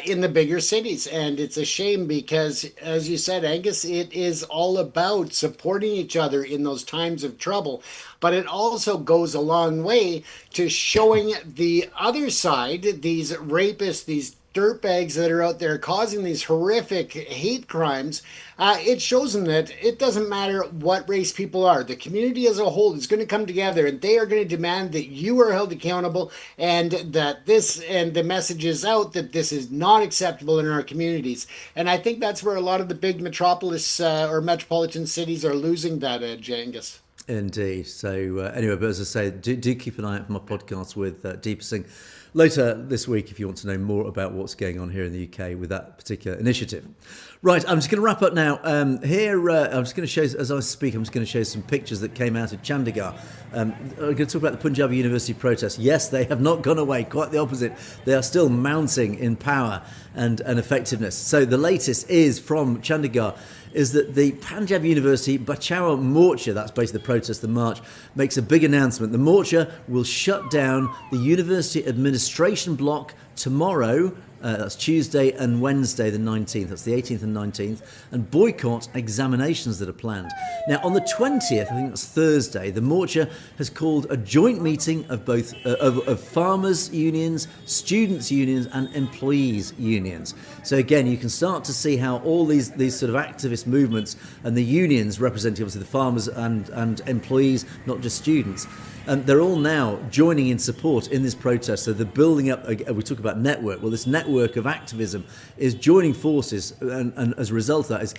in the bigger cities. And it's a shame because, as you said, Angus, it is all about supporting each other in those times of trouble. But it also goes a long way to showing the other side, these rapists, these dirtbags that are out there causing these horrific hate crimes, it shows them that it doesn't matter what race people are. The community as a whole is going to come together, and they are going to demand that you are held accountable, and that the message is out that this is not acceptable in our communities. And I think that's where a lot of the big metropolis or metropolitan cities are losing that edge, Angus. Indeed. So anyway, but as I say, do keep an eye out for my podcast with Deepa Singh later this week if you want to know more about what's going on here in the UK with that particular initiative. Right, I'm just going to wrap up now. Here, I'm just going to show, as I speak, I'm just going to show some pictures that came out of Chandigarh. I'm going to talk about the Punjab University protests. Yes, they have not gone away, quite the opposite. They are still mounting in power and effectiveness. So the latest is from Chandigarh, is that the Punjab University Bachao Morcha, that's basically the protest, the march, makes a big announcement. The Morcha will shut down the university administration block tomorrow, that's Tuesday and Wednesday the 19th, that's the 18th and 19th, and boycott examinations that are planned. Now on the 20th, I think that's Thursday, the Morcha has called a joint meeting of both of farmers' unions, students' unions and employees' unions. So again, you can start to see how all these sort of activist movements and the unions representing obviously the farmers and employees, not just students, they're all now joining in support in this protest. So they're building up, we talk about network, well this network of activism is joining forces, and as a result of that is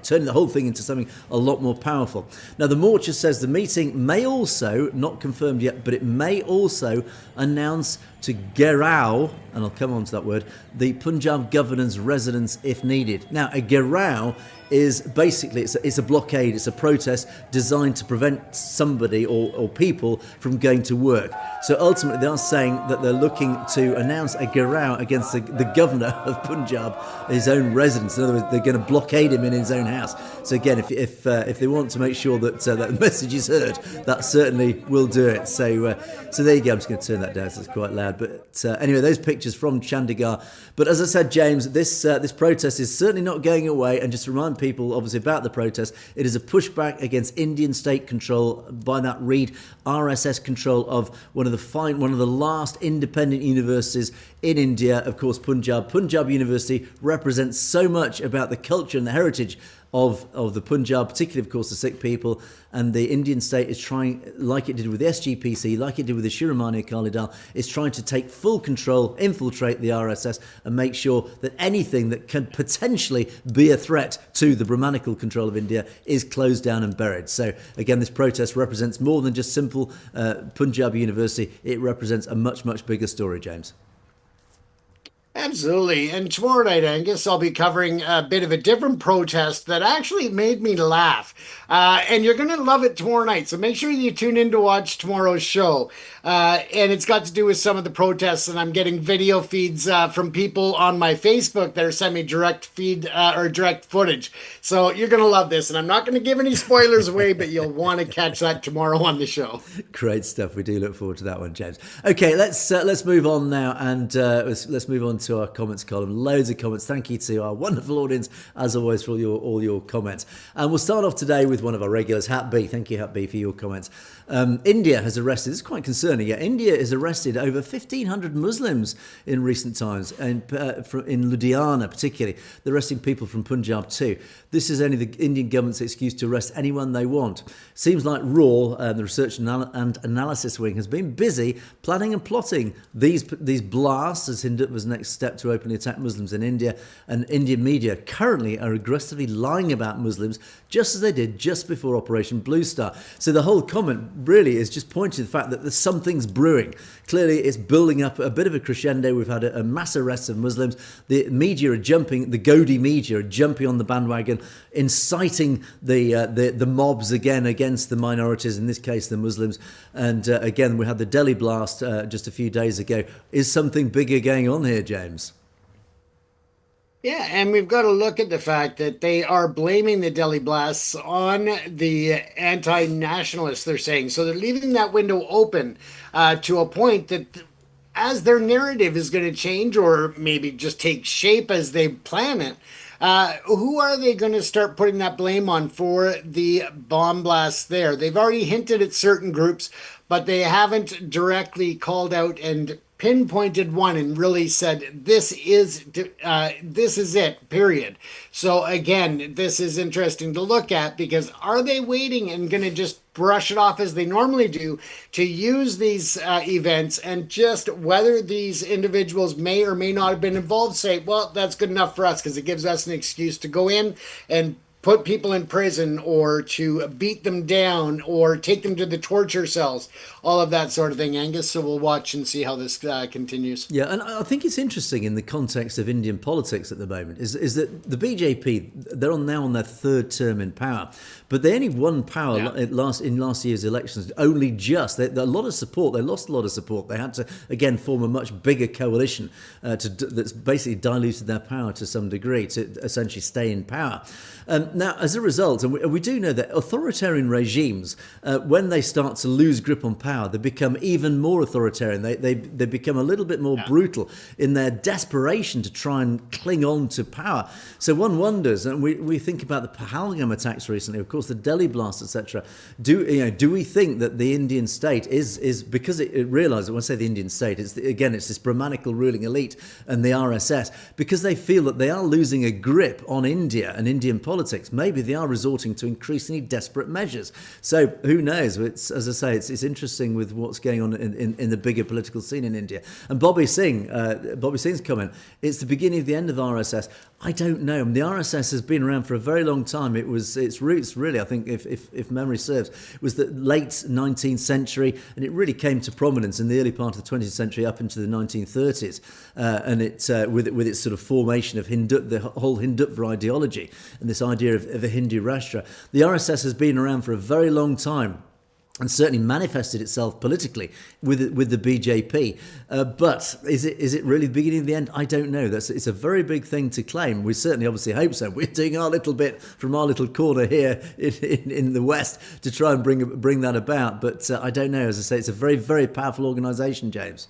turning the whole thing into something a lot more powerful. Now the Morcha says the meeting may also, not confirmed yet, but it may also announce to Gerau, and I'll come on to that word, the Punjab governor's residence if needed. Now a Gerau is basically, it's a blockade, it's a protest designed to prevent somebody or people from going to work. So ultimately they are saying that they're looking to announce a Gerau against the governor of Punjab, his own residence. In other words, they're going to blockade him in his own house. So again, if they want to make sure that that message is heard, that certainly will do it. So there you go. I'm just going to turn that down so it's quite loud. But anyway, those pictures from Chandigarh. But as I said, James, this protest is certainly not going away. And just to remind people, obviously, about the protest, it is a pushback against Indian state control, by that read RSS control of one of the last independent universities in India, of course, Punjab. Punjab University represents so much about the culture and the heritage of the Punjab, particularly, of course, the Sikh people. And the Indian state is trying, like it did with the SGPC, like it did with the Shiromani Akali Dal, is trying to take full control, infiltrate the RSS and make sure that anything that can potentially be a threat to the Brahmanical control of India is closed down and buried. So again, this protest represents more than just simple Punjab University. It represents a much, much bigger story, James. Absolutely. And tomorrow night, Angus, I'll be covering a bit of a different protest that actually made me laugh. And you're going to love it tomorrow night. So make sure you tune in to watch tomorrow's show. And it's got to do with some of the protests. And I'm getting video feeds from people on my Facebook that are sending me direct feed or direct footage. So you're going to love this. And I'm not going to give any spoilers away, but you'll want to catch that tomorrow on the show. Great stuff. We do look forward to that one, James. Okay, let's move on now. And let's move on to our comments column. Loads of comments. Thank you to our wonderful audience, as always, for all your comments. And we'll start off today with one of our regulars, Hat B. Thank you, Hat B, for your comments. India has arrested, this is quite concerning, India has arrested over 1,500 Muslims in recent times, and in Ludhiana particularly. They're arresting people from Punjab too. This is only the Indian government's excuse to arrest anyone they want. Seems like RAW, the Research and Analysis Wing, has been busy planning and plotting these blasts as Hinduism's next step to openly attack Muslims in India. And Indian media currently are aggressively lying about Muslims, just as they did just before Operation Blue Star. So the whole comment really is just pointing to the fact that there's something's brewing. Clearly it's building up a bit of a crescendo. We've had a mass arrest of Muslims. The media are jumping, the Godi media are jumping on the bandwagon, inciting the mobs again against the minorities, in this case the Muslims. And again, we had the Delhi blast just a few days ago. Is something bigger going on here, James? Yeah, and we've got to look at the fact that they are blaming the Delhi blasts on the anti-nationalists, they're saying. So they're leaving that window open to a point that as their narrative is going to change, or maybe just take shape as they plan it, who are they going to start putting that blame on for the bomb blasts there? They've already hinted at certain groups, but they haven't directly called out and pinpointed one and really said, this is it, period. So again, this is interesting to look at, because are they waiting and going to just brush it off as they normally do to use these events, and just whether these individuals may or may not have been involved, say, well, that's good enough for us because it gives us an excuse to go in and put people in prison, or to beat them down, or take them to the torture cells, all of that sort of thing, Angus. So we'll watch and see how this continues. Yeah, and I think it's interesting in the context of Indian politics at the moment is that the BJP, they're now on their third term in power, but they only won power in last year's elections. Only just. They a lot of support. They lost a lot of support. They had to again form a much bigger coalition that's basically diluted their power to some degree to essentially stay in power. Now, as a result, and we do know that authoritarian regimes, when they start to lose grip on power, they become even more authoritarian. They become a little bit more brutal in their desperation to try and cling on to power. So one wonders, and we think about the Pahalgam attacks recently, of course, the Delhi blast, etc. Do we think that the Indian state is because it realised, when I say the Indian state, it's this Brahmanical ruling elite and the RSS, because they feel that they are losing a grip on India and Indian politics, maybe they are resorting to increasingly desperate measures. So who knows? It's, as I say, it's interesting with what's going on in the bigger political scene in India. And Bobby Singh's comment, it's the beginning of the end of RSS. I don't know. I mean, the RSS has been around for a very long time. Its roots, really, I think, if memory serves, was the late 19th century, and it really came to prominence in the early part of the 20th century up into the 1930s. And it with its sort of formation of the whole Hindutva ideology and this idea of a Hindu Rashtra. The RSS has been around for a very long time, and certainly manifested itself politically with the BJP. But is it really the beginning of the end? I don't know. It's a very big thing to claim. We certainly obviously hope so. We're doing our little bit from our little corner here in the West to try and bring that about. But I don't know. As I say, it's a very, very powerful organisation, James.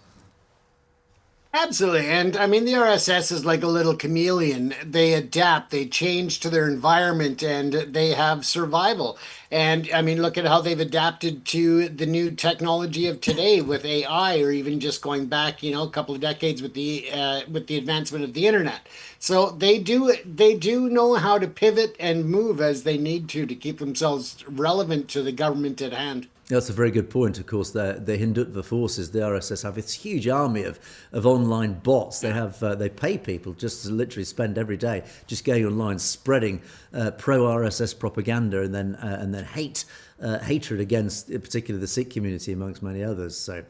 Absolutely. And I mean, the RSS is like a little chameleon. They adapt, they change to their environment, and they have survival. And I mean, look at how they've adapted to the new technology of today with AI, or even just going back, a couple of decades with the advancement of the internet. So they do know how to pivot and move as they need to keep themselves relevant to the government at hand. That's a very good point. Of course, the Hindutva forces, the RSS, have this huge army of online bots. They pay people just to literally spend every day just going online spreading pro RSS propaganda and then hatred against particularly the Sikh community amongst many others. So.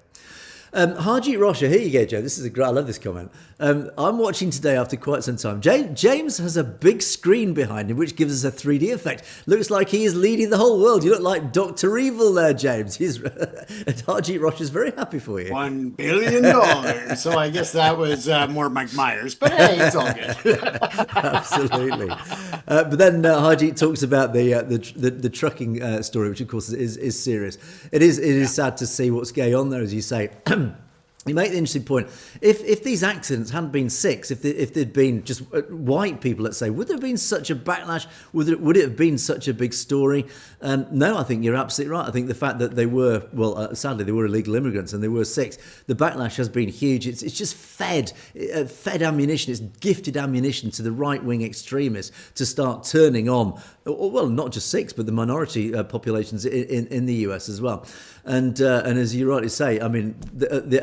Harjeet Rosha, here you go, Joe. This is I love this comment. I'm watching today after quite some time. James has a big screen behind him, which gives us a 3D effect. Looks like he is leading the whole world. You look like Dr. Evil there, James. Harjeet Rosha is very happy for you. $1 billion. So I guess that was more Mike Myers. But hey, it's all good. Absolutely. But then Harjeet talks about the trucking story, which of course is serious. It is sad to see what's going on there, as you say. You make the interesting point. If these accidents hadn't been Sikhs, if there'd been just white people, let's say, would there have been such a backlash? Would it have been such a big story? No, I think you're absolutely right. I think the fact that they were, sadly, they were illegal immigrants and they were Sikhs, the backlash has been huge. It's just fed ammunition. It's gifted ammunition to the right-wing extremists to start turning on, well, not just Sikhs, but the minority populations in the US as well. And as you rightly say, I mean,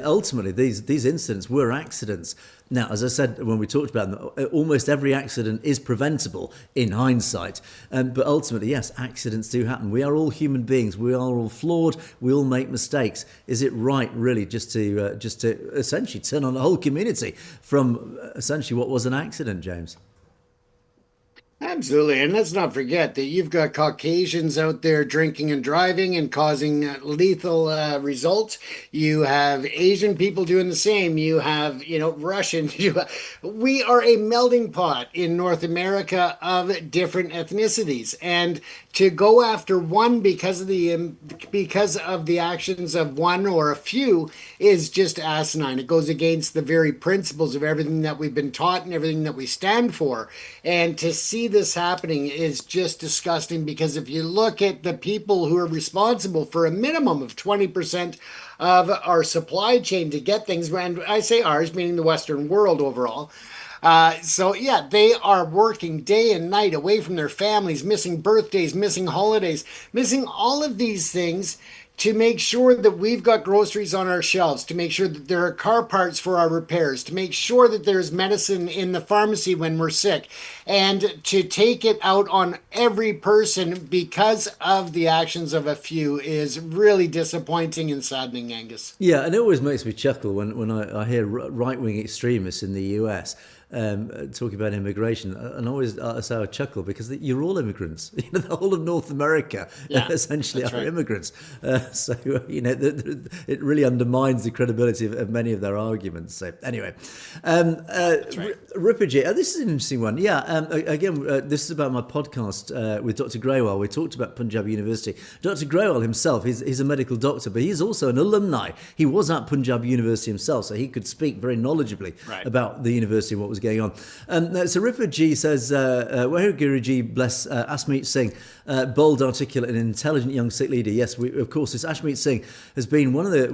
ultimately these incidents were accidents. Now, as I said when we talked about them, almost every accident is preventable in hindsight. But ultimately, yes, accidents do happen. We are all human beings. We are all flawed. We all make mistakes. Is it right, really, just to essentially turn on the whole community from essentially what was an accident, James? Absolutely. And let's not forget that you've got Caucasians out there drinking and driving and causing lethal results. You have Asian people doing the same. You have, Russians. We are a melting pot in North America of different ethnicities. And to go after one because of the actions of one or a few is just asinine. It goes against the very principles of everything that we've been taught and everything that we stand for. And to see this happening is just disgusting, because if you look at the people who are responsible for a minimum of 20% of our supply chain to get things, and I say ours, meaning the Western world overall. So yeah, they are working day and night away from their families, missing birthdays, missing holidays, missing all of these things to make sure that we've got groceries on our shelves, to make sure that there are car parts for our repairs, to make sure that there's medicine in the pharmacy when we're sick, and to take it out on every person because of the actions of a few is really disappointing and saddening, Angus. Yeah, and it always makes me chuckle when I hear right-wing extremists in the US talking about immigration, and always I chuckle because you're all immigrants. You know, the whole of North America essentially are immigrants. So it really undermines the credibility of many of their arguments. So anyway, Ripperji, this is an interesting one. Yeah, again, this is about my podcast with Dr. Graywell. We talked about Punjab University. Dr. Graywell himself, he's a medical doctor, but he's also an alumni. He was at Punjab University himself, so he could speak very knowledgeably about the university and what was going on. So Ripperji says, Wahir Guruji bless Ashmeet Singh, bold, articulate and intelligent young Sikh leader. Yes, of course, this Ashmeet Singh has been one of the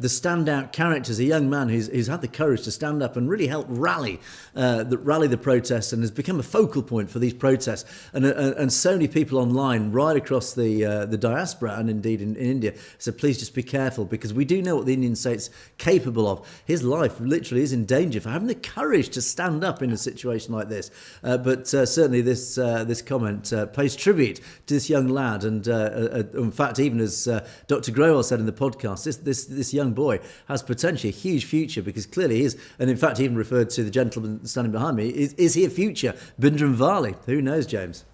standout characters, a young man who's had the courage to stand up and really help rally the protests, and has become a focal point for these protests. And so many people online right across the diaspora and indeed in India said, please just be careful, because we do know what the Indian state's capable of. His life literally is in danger for having the courage to stand up in a situation like this. But certainly this comment pays tribute to this young lad, and in fact, even as Dr. Growell said in the podcast, this young boy has potentially a huge future, because clearly he is, and in fact, he even referred to the gentleman standing behind me, is he a future Bindranvali? Who knows, James?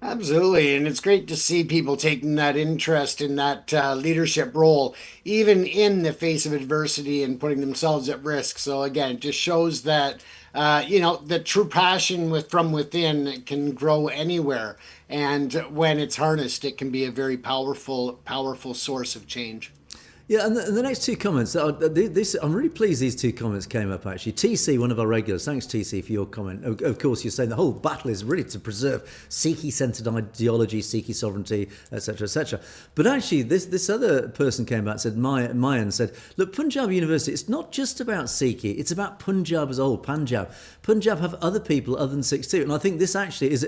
Absolutely, and it's great to see people taking that interest in that leadership role, even in the face of adversity, and putting themselves at risk. So again, it just shows that the true passion from within can grow anywhere, and when it's harnessed, it can be a very powerful source of change. Yeah, and the next two comments, I'm really pleased these two comments came up, actually. TC, one of our regulars, thanks TC for your comment. Of course, you're saying the whole battle is really to preserve Sikhi-centred ideology, Sikhi sovereignty, etc., etc. But actually, this other person came back and said, Mayan said, look, Punjab University, it's not just about Sikhi, it's about Punjab as a whole, Punjab. Punjab have other people other than Sikhs too. And I think this actually is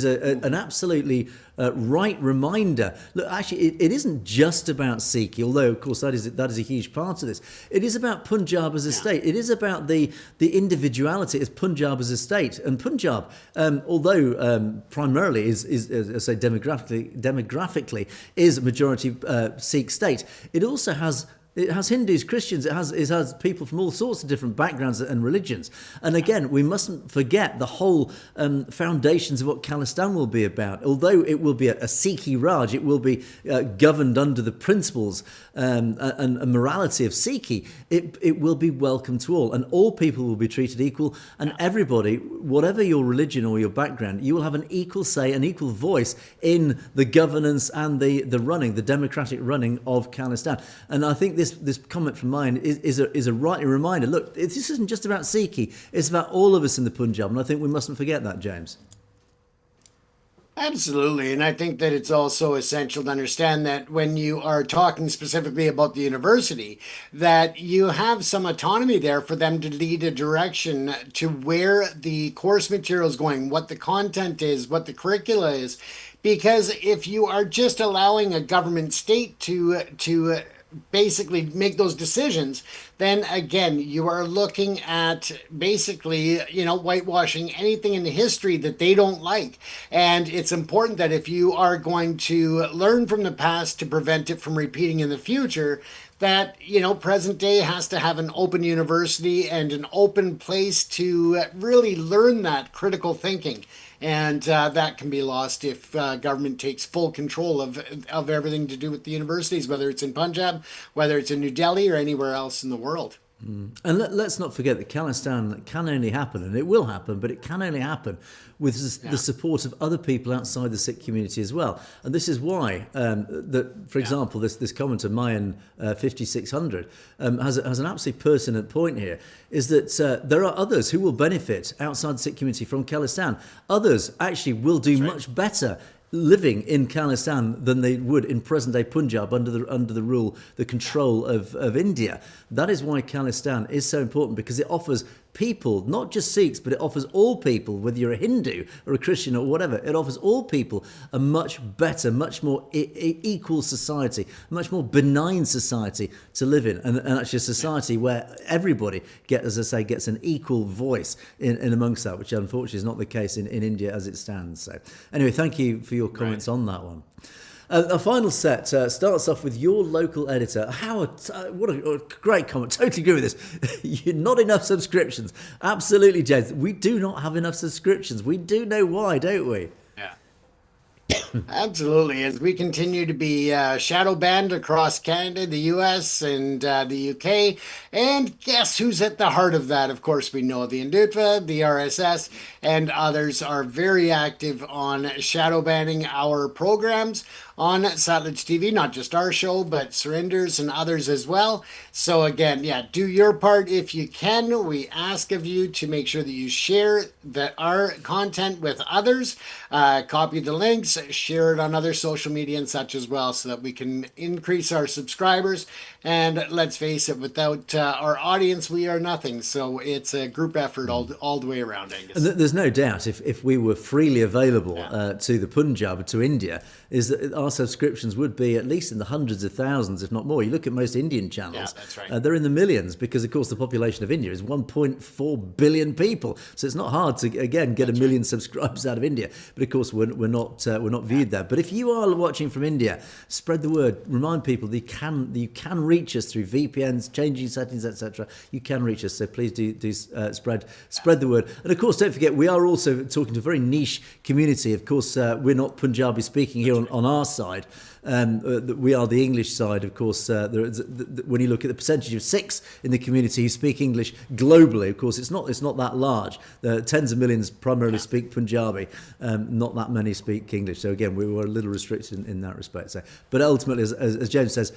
an absolutely right reminder. Look, actually, it isn't just about Sikhi, although, of course, that is a huge part of this. It is about Punjab as a state. It is about the individuality as Punjab as a state. And Punjab, although primarily is I say demographically is a majority Sikh state, it also has. It has Hindus, Christians, it has people from all sorts of different backgrounds and religions. And again, we mustn't forget the whole foundations of what Khalistan will be about. Although it will be a Sikhi Raj, it will be governed under the principles and morality of Sikhi. It will be welcome to all, and all people will be treated equal, and everybody, whatever your religion or your background, you will have an equal say, an equal voice in the governance and the democratic running of Khalistan. And I think this comment from mine is a right reminder. Look, this isn't just about Sikhi, it's about all of us in the Punjab, and I think we mustn't forget that, James. Absolutely, and I think that it's also essential to understand that when you are talking specifically about the university, that you have some autonomy there for them to lead a direction to where the course material is going, what the content is, what the curricula is. Because if you are just allowing a government state to basically make those decisions, then again, you are looking at basically, whitewashing anything in the history that they don't like. And it's important that if you are going to learn from the past to prevent it from repeating in the future, that, present day has to have an open university and an open place to really learn that critical thinking. And that can be lost if government takes full control of everything to do with the universities, whether it's in Punjab, whether it's in New Delhi or anywhere else in the world. And let's not forget that Khalistan can only happen, and it will happen, but it can only happen with the support of other people outside the Sikh community as well. And this is why, for example, this commenter, Mayan 5600, has an absolutely pertinent point here, is that there are others who will benefit outside the Sikh community from Khalistan. Others actually will do much better living in Khalistan than they would in present-day Punjab under the rule, the control of India. That is why Khalistan is so important, because it offers people, not just Sikhs, but it offers all people, whether you're a Hindu or a Christian or whatever, it offers all people a much better, much more equal society, a much more benign society to live in, and actually a society where everybody gets an equal voice in amongst that, which unfortunately is not the case in India as it stands. So anyway, thank you for your comments on that one. Our final set starts off with your local editor. Howard, what a great comment. Totally agree with this. Not enough subscriptions. Absolutely, James. We do not have enough subscriptions. We do know why, don't we? Absolutely. As we continue to be shadow banned across Canada, the US, and the UK. And guess who's at the heart of that? Of course, we know the Indutva, the RSS, and others are very active on shadow banning our programs on Satellite TV, not just our show, but Surrender's and others as well. So again, do your part if you can. We ask of you to make sure that you share our content with others, copy the links, share it on other social media and such as well, so that we can increase our subscribers. And let's face it, without our audience, we are nothing. So it's a group effort all the way around, Angus. And there's no doubt if we were freely available to the Punjab, to India, is that our subscriptions would be at least in the hundreds of thousands, if not more. You look at most Indian channels, that's right. They're in the millions, because, of course, the population of India is 1.4 billion people. So it's not hard to, again, get a million subscribers out of India. But, of course, we're not viewed there. But if you are watching from India, spread the word. Remind people that you can reach us through VPNs, changing settings, etc. You can reach us. So please do spread the word. And, of course, don't forget, we are also talking to a very niche community. Of course, we're not Punjabi speaking here on our side. We are the English side, of course. When you look at the percentage of Sikhs in the community who speak English globally, of course, it's not that large. Tens of millions primarily speak Punjabi. Not that many speak English. So again, we were a little restricted in that respect. So, but ultimately, as James says,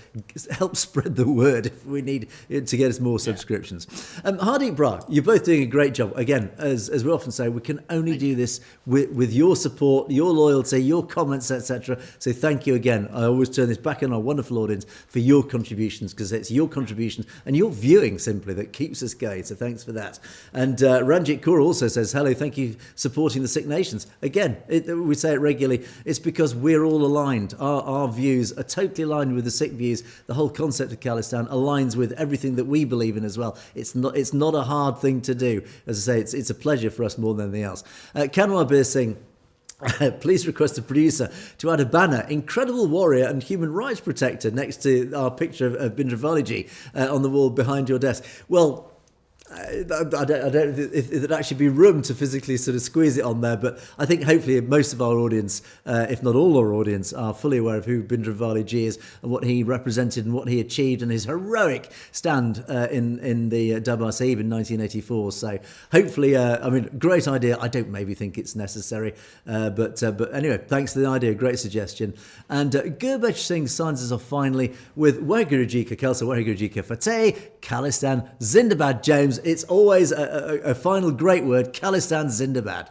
help spread the word if we need it to get us more subscriptions. Hardeep Bra, you're both doing a great job. Again, as we often say, we can only do this with your support, your loyalty, your comments, etc. So thank you again. I always turn this back on our wonderful audience for your contributions, because it's your contributions and your viewing simply that keeps us going. So thanks for that. And Ranjit Kaur also says, hello, thank you for supporting the Sikh nations. Again, we say it regularly. It's because we're all aligned. Our views are totally aligned with the Sikh views. The whole concept of Khalistan aligns with everything that we believe in as well. It's not a hard thing to do. As I say, it's a pleasure for us more than anything else. Kanwar Bir Singh, please request the producer to add a banner, incredible warrior and human rights protector, next to our picture of Bindravali on the wall behind your desk. Well, I don't know if there'd actually be room to physically sort of squeeze it on there, but I think hopefully most of our audience, if not all our audience, are fully aware of who Bindravali is and what he represented and what he achieved and his heroic stand in the Dabar Sahib in 1984. So hopefully, great idea. I don't maybe think it's necessary, but anyway, thanks for the idea. Great suggestion. And Gurbesh Singh signs us off finally with Waheguru Ji Ka Khalsa, Waheguru Ji Ka Fateh, Khalistan Zindabad. James, it's always a final great word. Khalistan Zindabad.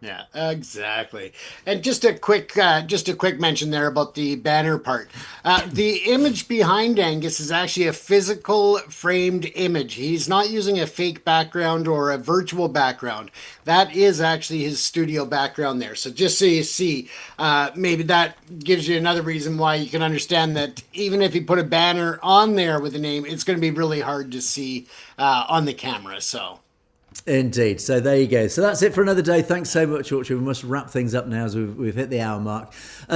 Yeah, exactly. And just a quick mention there about the banner part. The image behind Angus is actually a physical framed image. He's not using a fake background or a virtual background. That is actually his studio background there. So just so you see, maybe that gives you another reason why you can understand that even if you put a banner on there with a name, it's going to be really hard to see on the camera. So. Indeed. So there you go. So that's it for another day. Thanks so much, Orchard. We must wrap things up now as we've hit the hour mark.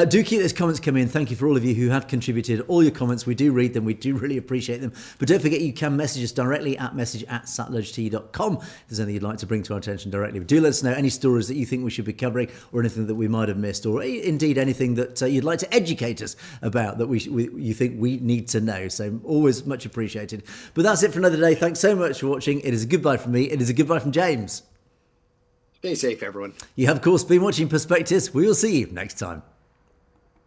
Do keep those comments coming in. Thank you for all of you who have contributed. All your comments, we do read them. We do really appreciate them. But don't forget, you can message us directly at message@satledget.com if there's anything you'd like to bring to our attention directly. But do let us know any stories that you think we should be covering, or anything that we might have missed, or indeed anything that you'd like to educate us about that you think we need to know. So always much appreciated. But that's it for another day. Thanks so much for watching. It is a goodbye from me. It is a goodbye from James. Stay safe, everyone. You have, of course, been watching Perspectives. We will see you next time.